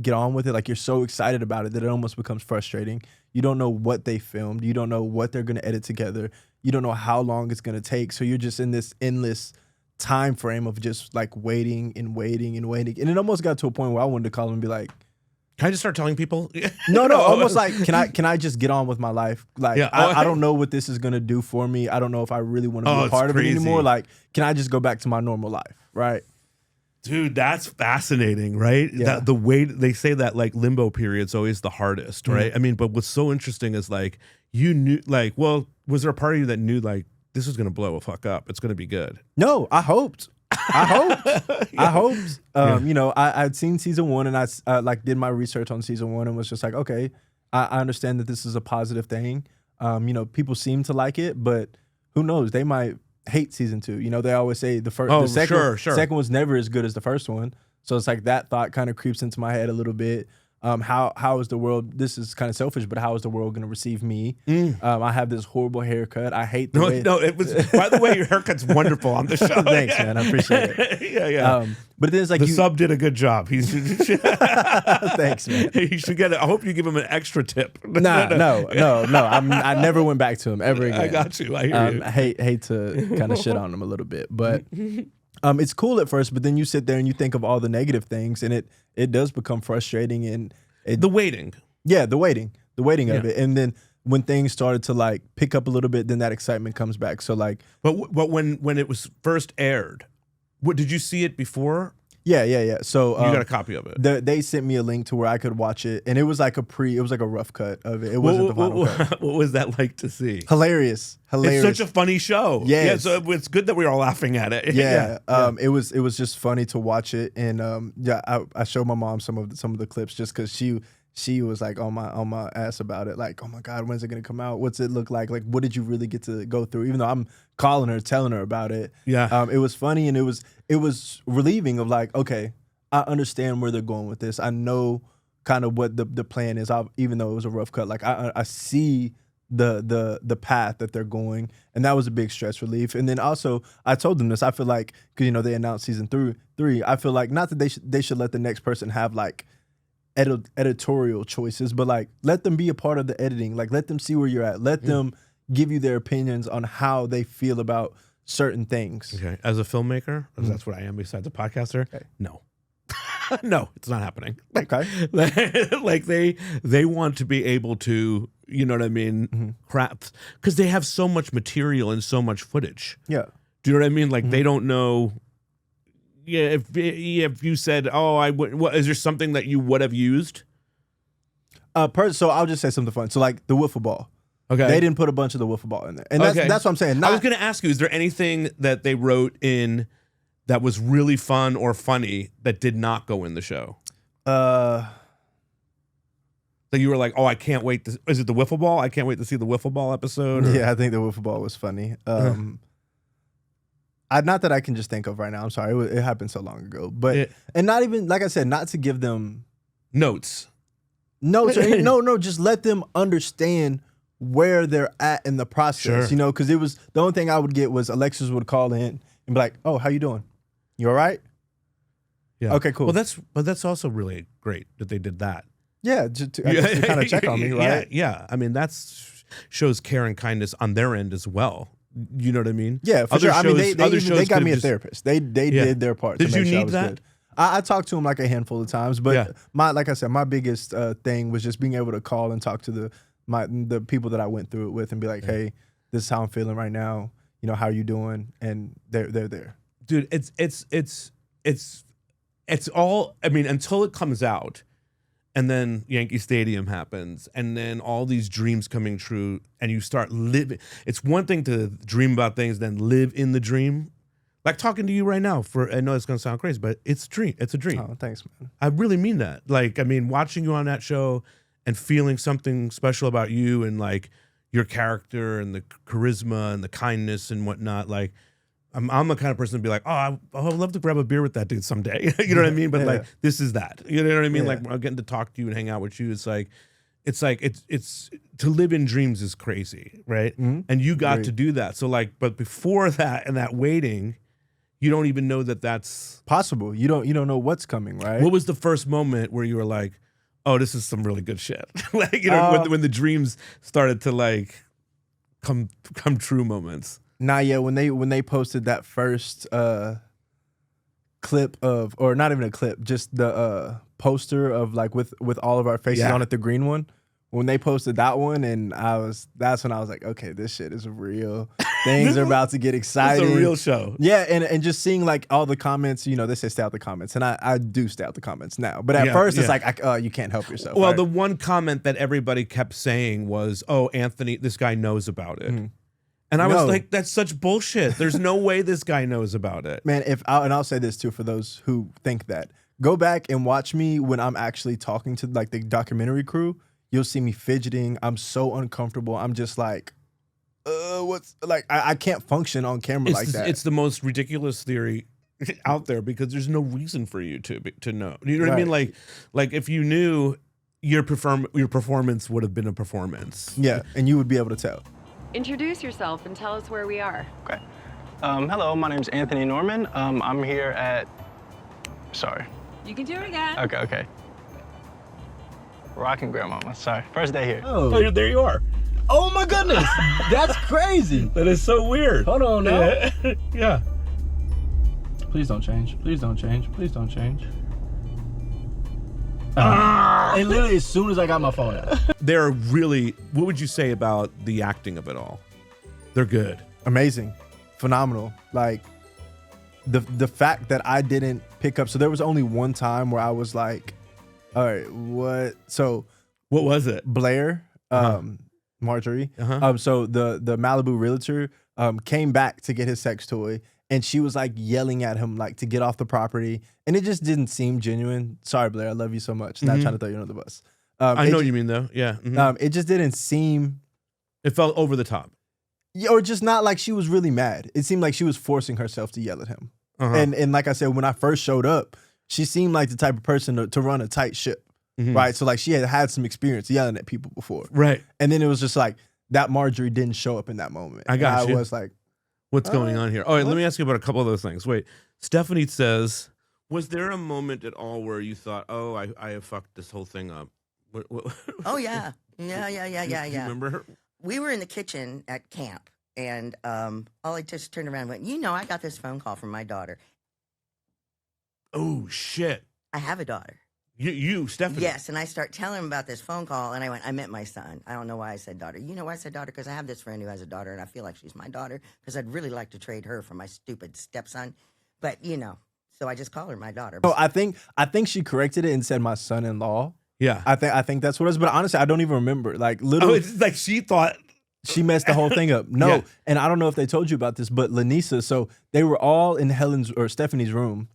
get on with it? Like, you're so excited about it that it almost becomes frustrating. You don't know what they filmed. You don't know what they're going to edit together. You don't know how long it's going to take. So you're just in this endless time frame of just like waiting and waiting and waiting. And it almost got to a point where I wanted to call them and be like, can I just start telling people? No, almost like, can I just get on with my life? Like, I don't know what this is going to do for me. I don't know if I really want to be a part of it anymore. Like, can I just go back to my normal life? Right. Dude, that's fascinating, right? Yeah. The way they say that, like, limbo period's always the hardest, right? I mean, but what's so interesting is, like, you knew, like, well, was there a part of you that knew, like, this is going to blow a fuck up? It's going to be good. No, I hoped. I hoped. I'd seen season 1 and I like did my research on season 1 and was just like, okay, I understand that this is a positive thing. People seem to like it, but who knows? They might hate season 2. They always say the second one's never as good as the first one. So it's like that thought kind of creeps into my head a little bit. How is the world? This is kind of selfish, but how is the world going to receive me? I have this horrible haircut. I hate the way. No, it was. By the way, your haircut's wonderful on the show. Thanks, man. I appreciate it. Yeah. But then it's like the sub did a good job. Thanks, man. You should get it. I hope you give him an extra tip. No. I never went back to him ever again. I got you. I hear you. I hate to kind of shit on him a little bit, but. It's cool at first, but then you sit there and you think of all the negative things, and it does become frustrating. And the waiting. Yeah, the waiting of it. And then when things started to like pick up a little bit, then that excitement comes back. So like, but when it was first aired, what did you see it before? Yeah. So you got a copy of it. They sent me a link to where I could watch it, and it was like a rough cut of it. It wasn't the final cut. What was that like to see? Hilarious. It's such a funny show. Yes. Yeah, so it's good that we were all laughing at it. Yeah. It was just funny to watch it, and I showed my mom some of the clips just because she was like on my ass about it, like, oh my God, when's it gonna come out? What's it look like? Like, what did you really get to go through? Even though I'm calling her, telling her about it. Yeah. It was funny, and it was relieving of like, okay, I understand where they're going with this. I know kind of what the plan is. Even though it was a rough cut, like I see the path that they're going, and that was a big stress relief. And then also I told them this. I feel like because they announced season 3. I feel like not that they should let the next person have like editorial choices, but like let them be a part of the editing. Like let them see where you're at. Let them give you their opinions on how they feel about certain things. Okay, as a filmmaker, because that's what I am besides a podcaster. Okay. No. No, it's not happening. Okay. Like they want to be able to, you know what I mean, crap, because they have so much material and so much footage. Yeah. Do you know what I mean? Like they don't know. Yeah, if you said, oh, is there something that you would have used? So I'll just say something fun. So like the wiffle ball. Okay. They didn't put a bunch of the wiffle ball in there. And that's what I'm saying. I was going to ask you, is there anything that they wrote in that was really fun or funny that did not go in the show? That you were like, oh, I can't wait. Is it the wiffle ball? I can't wait to see the wiffle ball episode. Or? Yeah, I think the wiffle ball was funny. Not that I can just think of right now. I'm sorry. It happened so long ago. But and not even, like I said, not to give them notes. No, just let them understand where they're at in the process. Sure. Because it was the only thing I would get was Alexis would call in and be like, "Oh, how you doing? You all right? Yeah. Okay, cool." Well, that's also really great that they did that. Yeah, to kind of check on me, right? Yeah. I mean, that shows care and kindness on their end as well. You know what I mean? Yeah, for sure. I mean, they got me a therapist. They did their part. Did to make you sure need I was that? Good. I talked to him like a handful of times, but like I said, my biggest thing was just being able to call and talk to the people that I went through it with and be like, hey, this is how I'm feeling right now. How are you doing? And they're there. Dude, it's all. I mean, until it comes out. And then Yankee Stadium happens, and then all these dreams coming true, and you start living. It's one thing to dream about things, then live in the dream. Like talking to you right now, I know it's gonna sound crazy, but it's a dream. It's a dream. Oh, thanks, man. I really mean that. Like, I mean, watching you on that show and feeling something special about you and like your character and the charisma and the kindness and whatnot. Like, I'm the kind of person to be like, oh, I would love to grab a beer with that dude someday. You know what I mean? But like, this is that. You know what I mean? Like, when I'm getting to talk to you and hang out with you, it's to live in dreams is crazy, right? Mm-hmm. And you got to do that. So like, but before that and that waiting, you don't even know that that's possible. You don't know what's coming, right? What was the first moment where you were like, oh, this is some really good shit? Like, you know, when the dreams started to like come true moments. Nah, yeah, when they posted that first clip of, or not even a clip, just the poster of like with all of our faces on it, the green one. When they posted that one, and that's when I was like, okay, this shit is real. Things are about to get exciting. It's a real show. Yeah, and just seeing like all the comments, you know, they say stay out the comments, and I do stay out the comments now. But at first, it's like, you can't help yourself. Well, right? the one comment that everybody kept saying was, oh, Anthony, this guy knows about it. Mm-hmm. And I was like, that's such bullshit. There's no way this guy knows about it. Man, and I'll say this too for those who think that. Go back and watch me when I'm actually talking to like the documentary crew. You'll see me fidgeting. I'm so uncomfortable. I'm just like, what's like? I can't function on camera like that. It's the most ridiculous theory out there because there's no reason for you to know. You know what I mean? Like if you knew your performance would have been a performance. Yeah, and you would be able to tell. Introduce yourself and tell us where we are. Okay. Hello, my name's Anthony Norman. I'm here at. Sorry. You can do it again. Okay. Rockin' Grandmama. Sorry. First day here. Oh, there you are. Oh my goodness. That's crazy. That is so weird. Hold on now. Yeah. Please don't change. Please don't change. Please don't change. And literally as soon as I got my phone out. They're really, what would you say about the acting of it all? They're good. Amazing. Phenomenal. Like the fact that I didn't pick up, so there was only one time where I was like, all right, what? So what was it? Blair, Marjorie. Uh-huh. So the Malibu realtor came back to get his sex toy, and she was like yelling at him like to get off the property, and it just didn't seem genuine. Sorry, Blair, I love you so much. Not trying to throw you under the bus. I know what you mean though. Yeah. Mm-hmm. It just didn't seem. It felt over the top. Yeah, or just not like she was really mad. It seemed like she was forcing herself to yell at him. Uh-huh. And like I said, when I first showed up, she seemed like the type of person to run a tight ship, right? So like she had some experience yelling at people before, right? And then it was just like that Marjorie didn't show up in that moment. I was like, what's going on here? All right, let me ask you about a couple of those things. Wait, Stephanie says, was there a moment at all where you thought, oh, I have fucked this whole thing up? What? Oh yeah. You remember her? We were in the kitchen at camp. And Ollie just turned around and went, you know, I got this phone call from my daughter. Oh, shit. I have a daughter. You, Stephanie? Yes, and I start telling him about this phone call, and I went, I meant my son. I don't know why I said daughter. You know why I said daughter? Because I have this friend who has a daughter, and I feel like she's my daughter, because I'd really like to trade her for my stupid stepson. But, you know, so I just call her my daughter. Oh, I think she corrected it and said my son-in-law. Yeah. I think that's what it is. But honestly, I don't even remember. Like, literally. Oh, it's like she thought... She messed the whole thing up. No, yeah. And I don't know if they told you about this, but Lanisa, so they were all in Helen's or Stephanie's room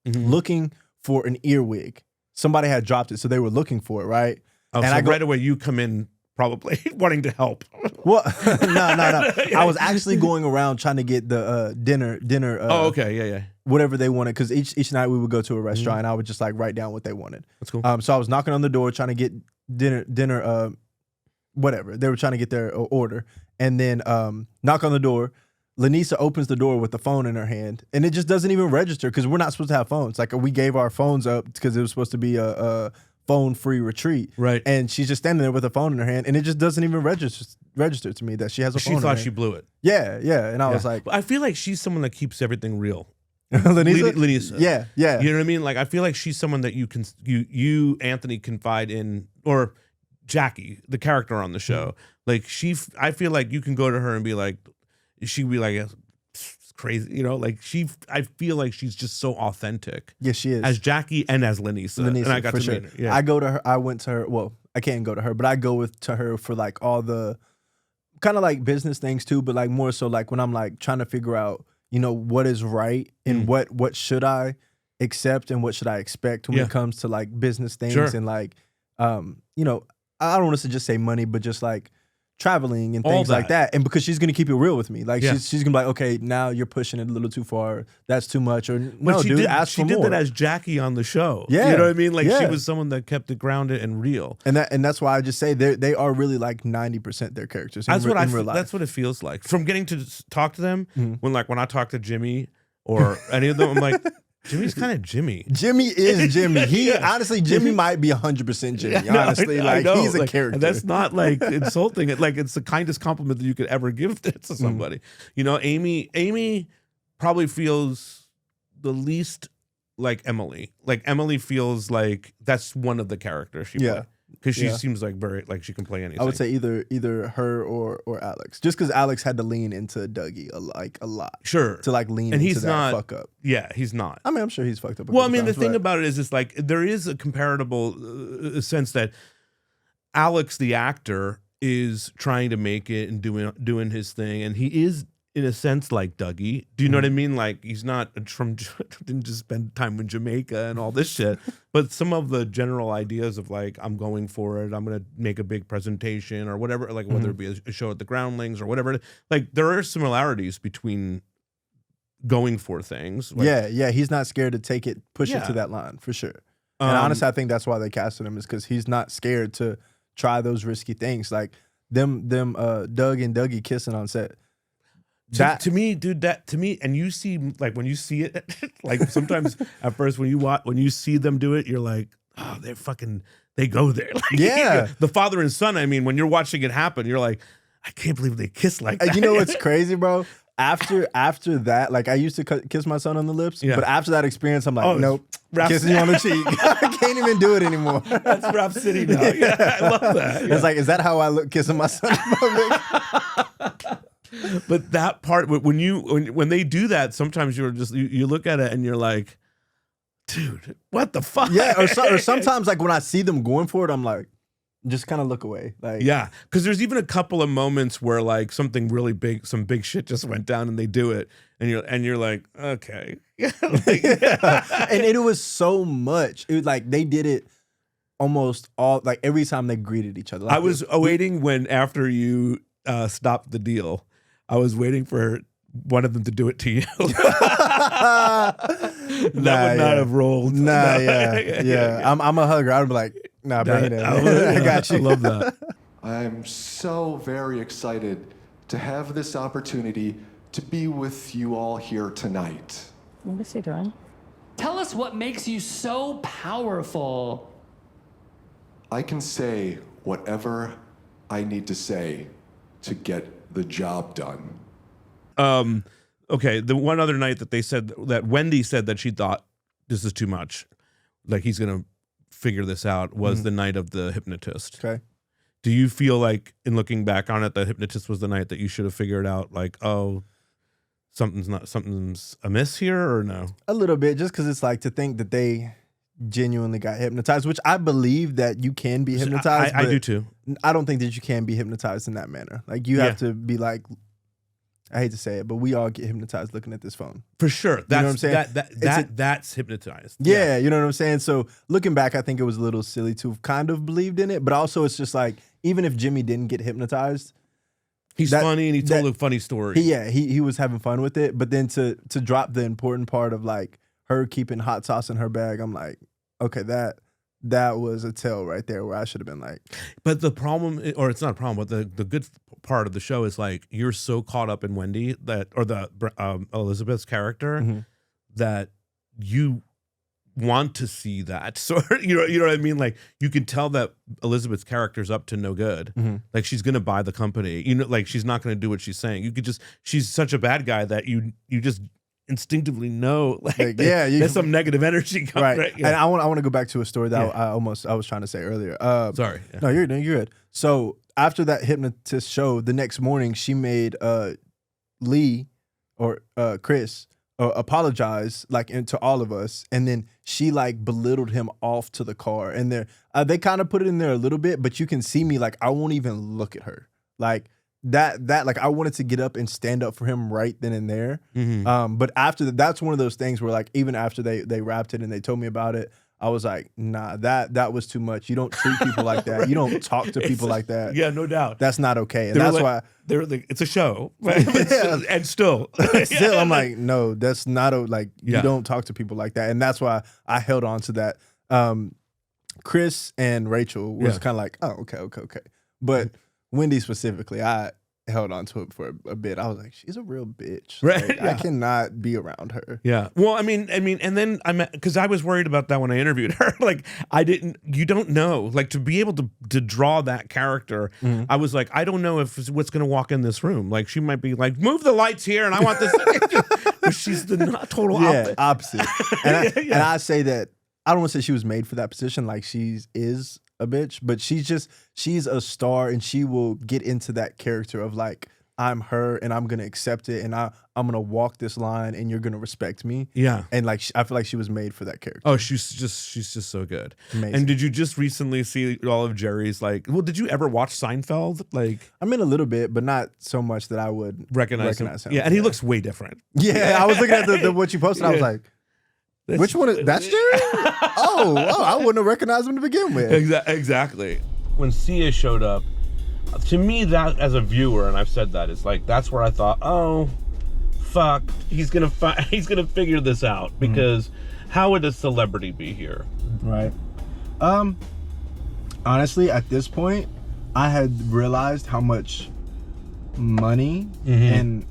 looking for an earwig. Somebody had dropped it, so they were looking for it, right? Oh, and so right away you come in probably wanting to help. Well, no. I was actually going around trying to get the dinner. Oh, okay, yeah. Whatever they wanted, because each night we would go to a restaurant, and I would just like write down what they wanted. That's cool. So I was knocking on the door trying to get dinner. Whatever. They were trying to get their order. And then knock on the door. Lanisa opens the door with the phone in her hand. And it just doesn't even register because we're not supposed to have phones. Like we gave our phones up because it was supposed to be a phone-free retreat. Right. And she's just standing there with a phone in her hand. And it just doesn't even register to me that she has a phone in her hand. She thought she blew it. Yeah. And I was like... I feel like she's someone that keeps everything real. Lanisa? Yeah. You know what I mean? Like I feel like she's someone that you Anthony, confide in, or... Jackie, the character on the show, like I feel like you can go to her and be like, she'd be like, it's crazy, you know, like I feel like she's just so authentic. Yes, she is. As Jackie and as Lanisa. And I got to meet her. Yeah. I go to her, I went to her, well, I can't go to her, but I go to her for like all the kind of like business things too, but like more so like when I'm like trying to figure out, you know, what is right and what should I accept and what should I expect when it comes to like business things and like, you know, I don't want to just say money, but just like traveling and things like that. And because she's gonna keep it real with me, like she's gonna be like, okay, now you're pushing it a little too far. That's too much. Or no, dude, ask for more. She did that as Jackie on the show. Yeah, you know what I mean. Like she was someone that kept it grounded and real. And that's why I just say they are really like 90% their characters. That's what that's what it feels like from getting to talk to them. When I talk to Jimmy or any of them, I'm like. Jimmy's kind of Jimmy. Jimmy is Jimmy. He honestly, Jimmy might be 100% Jimmy. Honestly, he's a character. And that's not like insulting. It's the kindest compliment that you could ever give to somebody. You know, Amy probably feels the least like Emily. Like Emily feels like that's one of the characters she played. Because she seems like very like she can play anything. I would say either her or Alex, just because Alex had to lean into Dougie a lot. Sure, to like lean and into he's that not, fuck up. Yeah, he's not. I mean, I'm sure he's fucked up. Well, I mean, the thing about it is like there is a comparable sense that Alex, the actor, is trying to make it and doing his thing, and he is in a sense like Dougie. Do you know what I mean? Like he's not didn't just spend time in Jamaica and all this shit, but some of the general ideas of like, I'm going for it, I'm going to make a big presentation or whatever, like whether it be a show at the Groundlings or whatever, like there are similarities between going for things. Like, yeah. He's not scared to take it, push it to that line for sure. And honestly, I think that's why they casted him, is because he's not scared to try those risky things. Like them Doug and Dougie kissing on set. To me, dude, and you see, like when you see it, like sometimes at first when you see them do it, you're like, oh, they go there. Like, the father and son. I mean, when you're watching it happen, you're like, I can't believe they kiss like that. You know what's crazy, bro? After that, like I used to kiss my son on the lips, but after that experience, I'm like, nope, kissing you on the cheek. I can't even do it anymore. That's Rap City now. Yeah, I love that. It's like, is that how I look kissing my son? But that part, when they do that, sometimes you're just you look at it and you're like, dude, what the fuck? Yeah, or sometimes like when I see them going for it, I'm like, just kind of look away. Like, yeah, because there's even a couple of moments where like something really big, some big shit just went down and they do it, and you're like, okay, and it was so much. It was like they did it almost all, like every time they greeted each other. Like I was waiting when after you stopped the deal. I was waiting for one of them to do it to you. That would not have rolled. Yeah. I'm a hugger. I'd be like, nah, bring it in. I got you. I love that. I'm so very excited to have this opportunity to be with you all here tonight. What's he doing? Tell us what makes you so powerful. I can say whatever I need to say to get the job done. Okay, the one other night that they said that Wendy said that she thought this is too much, like he's gonna figure this out, was the night of the hypnotist. Okay. Do you feel like, in looking back on it, the hypnotist was the night that you should have figured out, like, oh, something's amiss here, or no? A little bit, just because it's like to think that they genuinely got hypnotized, which I believe that you can be hypnotized. I do too. I don't think that you can be hypnotized in that manner. Like you have to be like, I hate to say it, but we all get hypnotized looking at this phone. For sure. That's, you know what I'm saying? That's hypnotized. Yeah, you know what I'm saying? So looking back, I think it was a little silly to have kind of believed in it, but also it's just like, even if Jimmy didn't get hypnotized, he's funny and he told a funny story. He was having fun with it, but then to drop the important part of like her keeping hot sauce in her bag, I'm like, okay, that was a tell right there where I should have been like. But the problem, or it's not a problem, but the good part of the show is like you're so caught up in Wendy or the Elizabeth's character that you want to see that. So you know what I mean? Like you can tell that Elizabeth's character's up to no good. Like she's gonna buy the company. You know, like she's not gonna do what she's saying. You could just, she's such a bad guy that you just instinctively know, like there's some negative energy coming. Right. And I want to go back to a story that I was trying to say earlier. Sorry. No, you're good. So after that hypnotist show, the next morning she made Lee or Chris apologize like to all of us, and then she like belittled him off to the car. And they kind of put it in there a little bit, but you can see me like I won't even look at her. Like that like I wanted to get up and stand up for him right then and there. But after that's one of those things where like even after they wrapped it and they told me about it, I was like, nah, that was too much. You don't treat people like that. You don't talk to people like that. Yeah, no doubt. That's not okay. And that's why they're like, it's a show. And still. Still, I'm like, no, that's not you don't talk to people like that. And that's why I held on to that. Chris and Rachel was kind of like, oh, okay. But Wendy specifically, I held on to it for a bit. I was like, she's a real bitch. Right. Like, I cannot be around her. Yeah. Well, I mean, and then because I was worried about that when I interviewed her. Like, you don't know. Like, to be able to draw that character, I was like, I don't know if what's going to walk in this room. Like, she might be like, move the lights here, and I want this. But she's the total opposite. And I say that, I don't want to say she was made for that position. Like, she is a bitch, but she's a star, and she will get into that character of like, I'm her and I'm gonna accept it, and I'm gonna walk this line and you're gonna respect me. Yeah. And like I feel like she was made for that character. Oh, she's just so good. Amazing. And did you just recently see all of Jerry's did you ever watch Seinfeld? Like, I'm in a little bit, but not so much that I would recognize him. Yeah, and he looks way different. Yeah, I was looking at the what you posted, I was like, which one is that's Jerry? Oh, I wouldn't have recognized him to begin with. Exactly. When Sia showed up, to me, that as a viewer, and I've said that, it's like that's where I thought, oh, fuck, he's gonna figure this out, because how would a celebrity be here? Right. Honestly, at this point, I had realized how much money and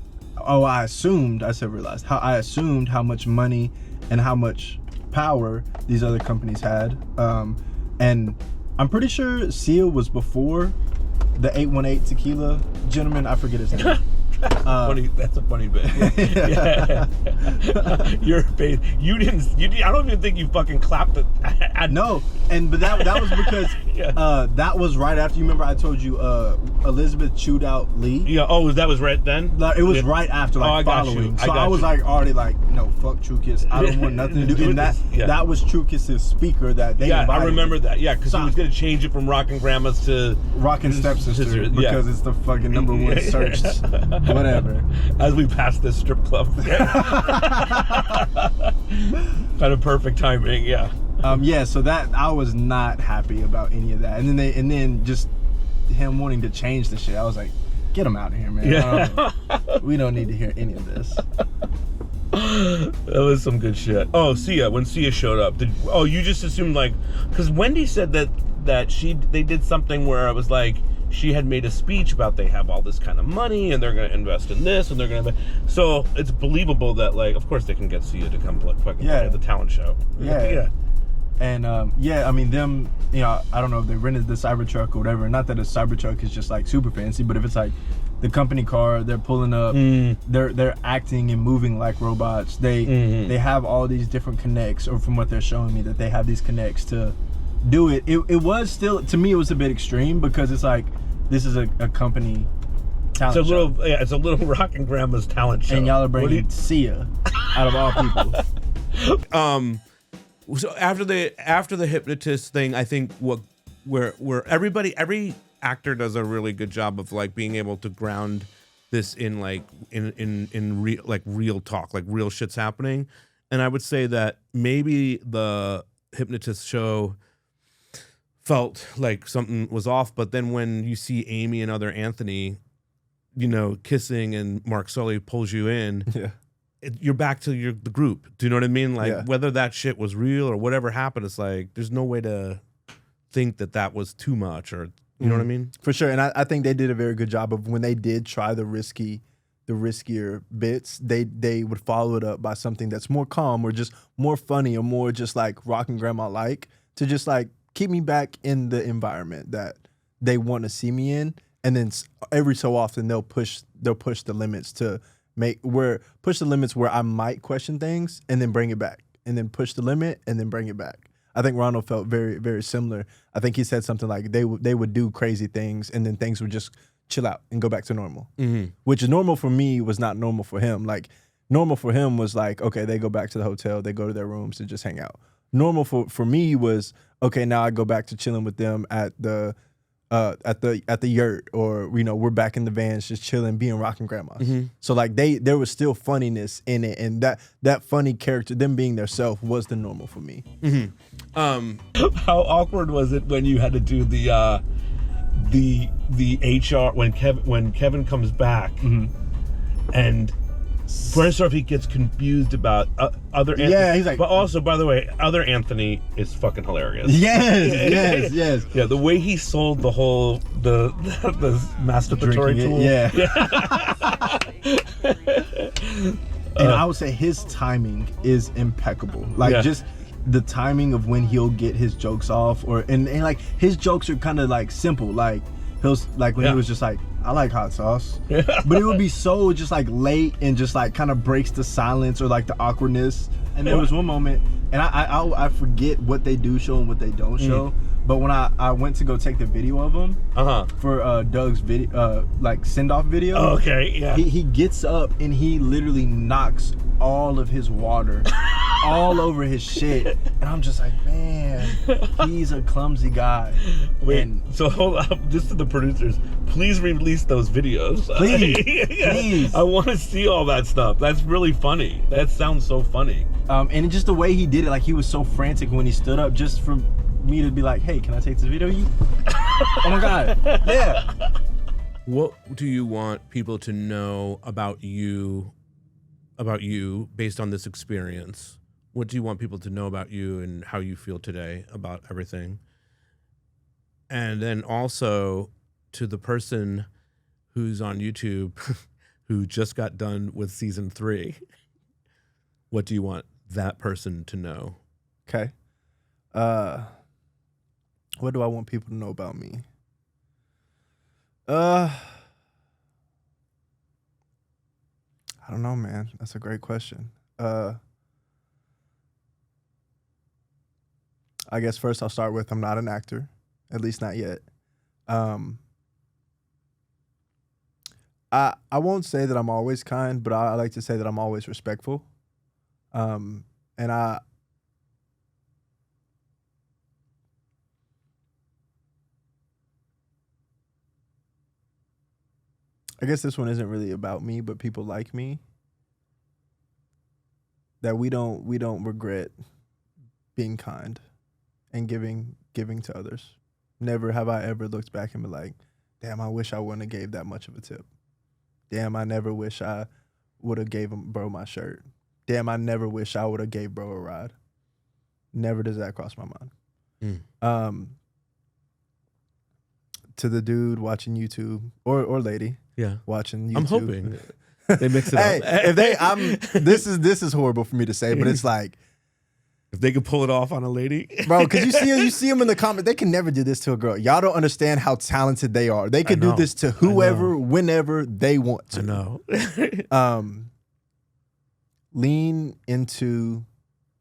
I assumed how much money and how much power these other companies had. And I'm pretty sure Sia was before the 818 tequila gentleman. I forget his name. Funny, that's a funny bit. Yeah. Your face. You didn't. I don't even think you fucking clapped it. No, but that was because that was right after. You remember I told you Elizabeth chewed out Lee. Yeah. Oh, that was right then. Like, it was right after, like, following. So I was like already like, no, fuck True Kiss. I don't want nothing to do. And that was True Kiss's speaker that they invited. I remember that. Yeah, because he was gonna change it from Rockin' Grandmas to Rockin' Stepsister because it's the fucking #1 searched. Whatever. As we pass this strip club. Kind of perfect timing, yeah. So that I was not happy about any of that. And then just him wanting to change the shit. I was like, get him out of here, man. Yeah. We don't need to hear any of this. That was some good shit. Oh, Sia, when Sia showed up, you just assumed, like, because Wendy said that they did something where I was like, she had made a speech about they have all this kind of money and they're going to invest in this and they're going to. So it's believable that, like, of course they can get Sia to come fucking play at the talent show. Yeah. And I mean, them, I don't know if they rented the Cybertruck or whatever. Not that a Cybertruck is just like super fancy, but if it's like the company car, they're pulling up, they're acting and moving like robots. They have all these different connects, or from what they're showing me, that they have these connects to do it. It was still, to me, it was a bit extreme because it's like, this is a company talent show. It's a little Rockin' Grandma's talent show. And y'all are bringing Sia out of all people. So after the hypnotist thing, I think where every actor does a really good job of, like, being able to ground this in real talk, like real shit's happening. And I would say that maybe the hypnotist show felt like something was off, but then when you see Amy and other Anthony, kissing, and Mark Sully pulls you in, you're back to the group. Do you know what I mean? Like, whether that shit was real or whatever happened, it's like there's no way to think that was too much, or you know what I mean? For sure. And I think they did a very good job of, when they did try the riskier bits, they would follow it up by something that's more calm or just more funny or more just like Rockin' Grandma like, to just like keep me back in the environment that they want to see me in. And then every so often they'll push the limits where I might question things, and then bring it back, and then push the limit and then bring it back. I think Ronald felt very, very similar. I think he said something like they would do crazy things, and then things would just chill out and go back to normal. Which is normal for me was not normal for him. Like, normal for him was like, okay, they go back to the hotel, they go to their rooms and just hang out. Normal for me was, okay, now I go back to chilling with them at the at the yurt, or we're back in the vans just chilling, being rocking grandmas. Mhm. So like there was still funniness in it, and that funny character, them being their self, was the normal for me. How awkward was it when you had to do the HR when Kevin comes back and first off he gets confused about other Anthony. Yeah, he's like, but also, by the way, other Anthony is fucking hilarious. Yes. Yeah, the way he sold the whole the masturbatory tool. And I would say his timing is impeccable. Like just the timing of when he'll get his jokes off, and like his jokes are kind of like simple. Like he'll like when he was just like, I like hot sauce, but it would be so just like late and just like kind of breaks the silence or like the awkwardness. And there was one moment, and I forget what they do show and what they don't show. But when I went to go take the video of him for Doug's video, like send-off video. Oh, okay, yeah. He gets up and he literally knocks all of his water all over his shit. And I'm just like, man, he's a clumsy guy. Wait, so hold up, just to the producers, please release those videos. Please. I want to see all that stuff. That's really funny. That sounds so funny. And just the way he did it, like he was so frantic when he stood up, just for me to be like, hey, can I take this video of you? Oh my God, yeah. What do you want people to know about you based on this experience? What do you want people to know about you and how you feel today about everything? And then also to the person who's on YouTube who just got done with season 3, what do you want that person to know? Okay. What do I want people to know about me? I don't know, man. That's a great question. I guess first I'll start with I'm not an actor, at least not yet. I won't say that I'm always kind, but I like to say that I'm always respectful. And I guess this one isn't really about me, but people like me. That we don't regret being kind and giving to others. Never have I ever looked back and been like, damn, I wish I wouldn't have gave that much of a tip. Damn, I never wish I would have gave bro my shirt. Damn, I never wish I would have gave bro a ride. Never does that cross my mind. To the dude watching YouTube or lady, watching YouTube. I'm hoping they mix it hey, up. This is horrible for me to say, but it's like, if they could pull it off on a lady, bro, because you see them in the comments. They can never do this to a girl. Y'all don't understand how talented they are. They could do this to whoever, whenever they want to. I know. Lean into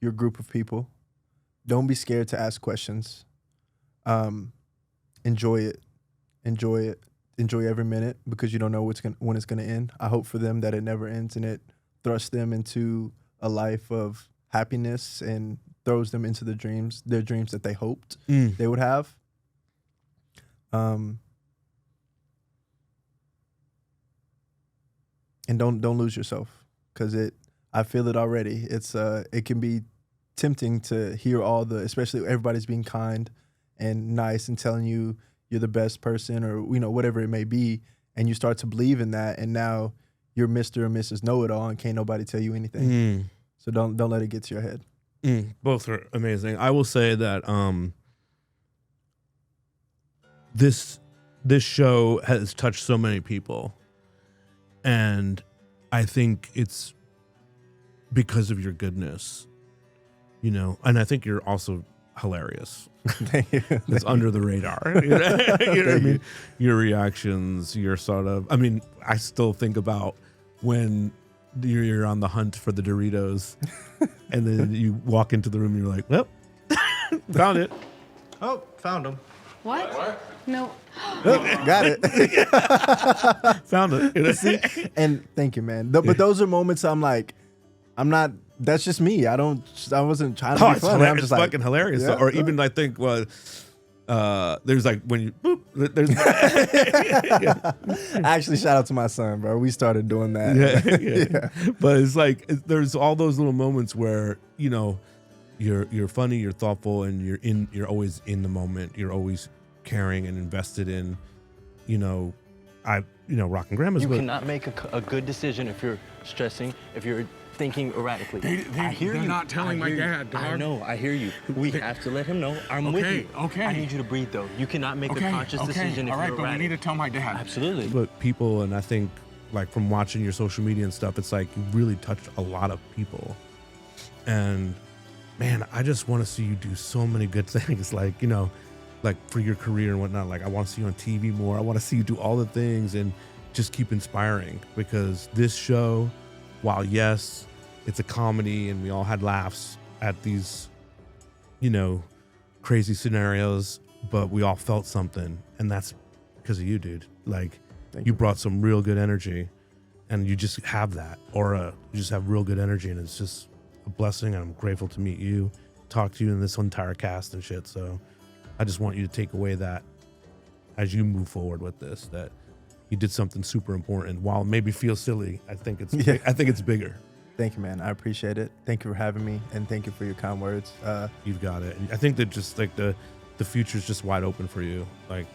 your group of people. Don't be scared to ask questions. Enjoy it. Enjoy every minute, because you don't know when it's gonna end. I hope for them that it never ends and it thrusts them into a life of happiness and throws them into their dreams that they hoped they would have. And don't lose yourself, because I feel it already. It can be tempting to hear especially everybody's being kind and nice and telling you you're the best person, or whatever it may be, and you start to believe in that, and now you're Mr. or Mrs. Know-It-All and can't nobody tell you anything. So don't let it get to your head. Both are amazing. I will say that this show has touched so many people, and I think it's because of your goodness, and I think you're also hilarious. Thank you. It's under the radar. You know what I mean? Your reactions, your sort of, I still think about when you're on the hunt for the Doritos and then you walk into the room and you're like, well, found it. Oh, found them. What? No. Got it. Found it. See? And thank you, man. But those are moments I'm like, that's just me. I wasn't trying to be funny. I'm just it's like, fucking hilarious. Yeah, or even I think, there's like when you boop, there's Actually, shout out to my son, bro. We started doing that. yeah. But it's like there's all those little moments where you're funny, you're thoughtful, and you're always in the moment. You're always caring and invested in, rocking grandma's. You cannot make a good decision if you're stressing, if you're thinking erratically. They're not telling my dad, dog. I know, I hear you. We have to let him know. I'm with you. Okay. I need you to breathe, though. You cannot make a conscious decision if all right, you're but erratic. we need to tell my dad. Absolutely. But people, and I think like from watching your social media and stuff, it's like you really touched a lot of people. And man, I just want to see you do so many good things, like for your career and whatnot. Like I want to see you on TV more. I want to see you do all the things and just keep inspiring, because this show, while yes, it's a comedy and we all had laughs at these, crazy scenarios, but we all felt something, and that's because of you, dude. Like you brought some real good energy, and you just have that aura. You just have real good energy, and it's just a blessing. And I'm grateful to meet you, talk to you, and this entire cast and shit. So I just want you to take away that as you move forward with this, that you did something super important. While it maybe feels silly, I think it's bigger. Thank you, man. I appreciate it. Thank you for having me, and thank you for your kind words. You've got it. I think that just like the future's just wide open for you. Like,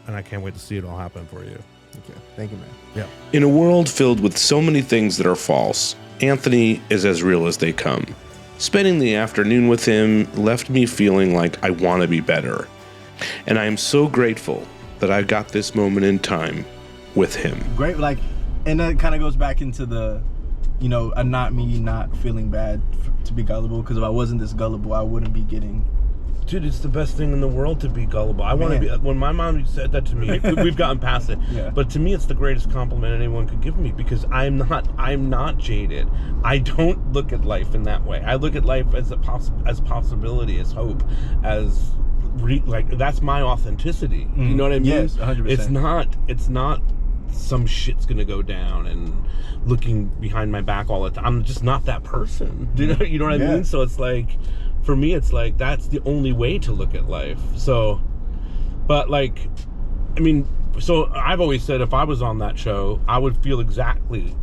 and I can't wait to see it all happen for you. Okay. Thank you, man. Yeah. In a world filled with so many things that are false, Anthony is as real as they come. Spending the afternoon with him left me feeling like I want to be better. And I am so grateful that I got this moment in time with him. Great, and that kind of goes back into the, not feeling bad to be gullible, because if I wasn't this gullible, I wouldn't be getting. Dude, it's the best thing in the world to be gullible. I want to be. When my mom said that to me, we've gotten past it. Yeah. But to me, it's the greatest compliment anyone could give me, because I'm not jaded. I don't look at life in that way. I look at life as as possibility, as hope, as that's my authenticity. You know what I mean? Yes, 100%. It's not some shit's gonna go down and looking behind my back all the time. I'm just not that person. You know what I mean? So it's like, for me, it's like that's the only way to look at life. So, but so I've always said if I was on that show, I would feel exactly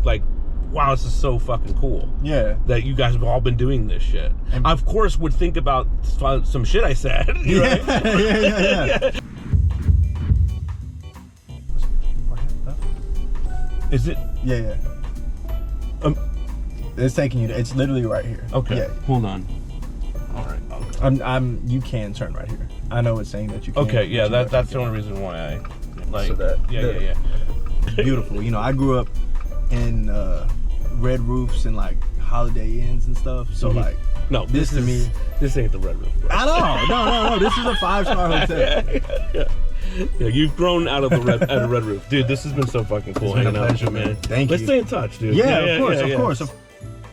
like, wow, this is so fucking cool. Yeah. That you guys have all been doing this shit. I, of course, would think about some shit I said. Right? Yeah. Is it? Yeah. It's taking you. It's literally right here. Okay. Yeah. Hold on. All right. You can turn right here. I know it's saying that you can. Okay. Yeah. That's the only reason why I like. So that. Yeah. Beautiful. I grew up in red roofs and like Holiday Inns and stuff. So no, this to me, this ain't the red roof. Bro. I know. No. This is a 5-star hotel. Yeah, you've grown out of the red roof, dude. This has been so fucking cool hanging out with you, man. Thank you. Let's stay in touch, dude. Yeah, of course.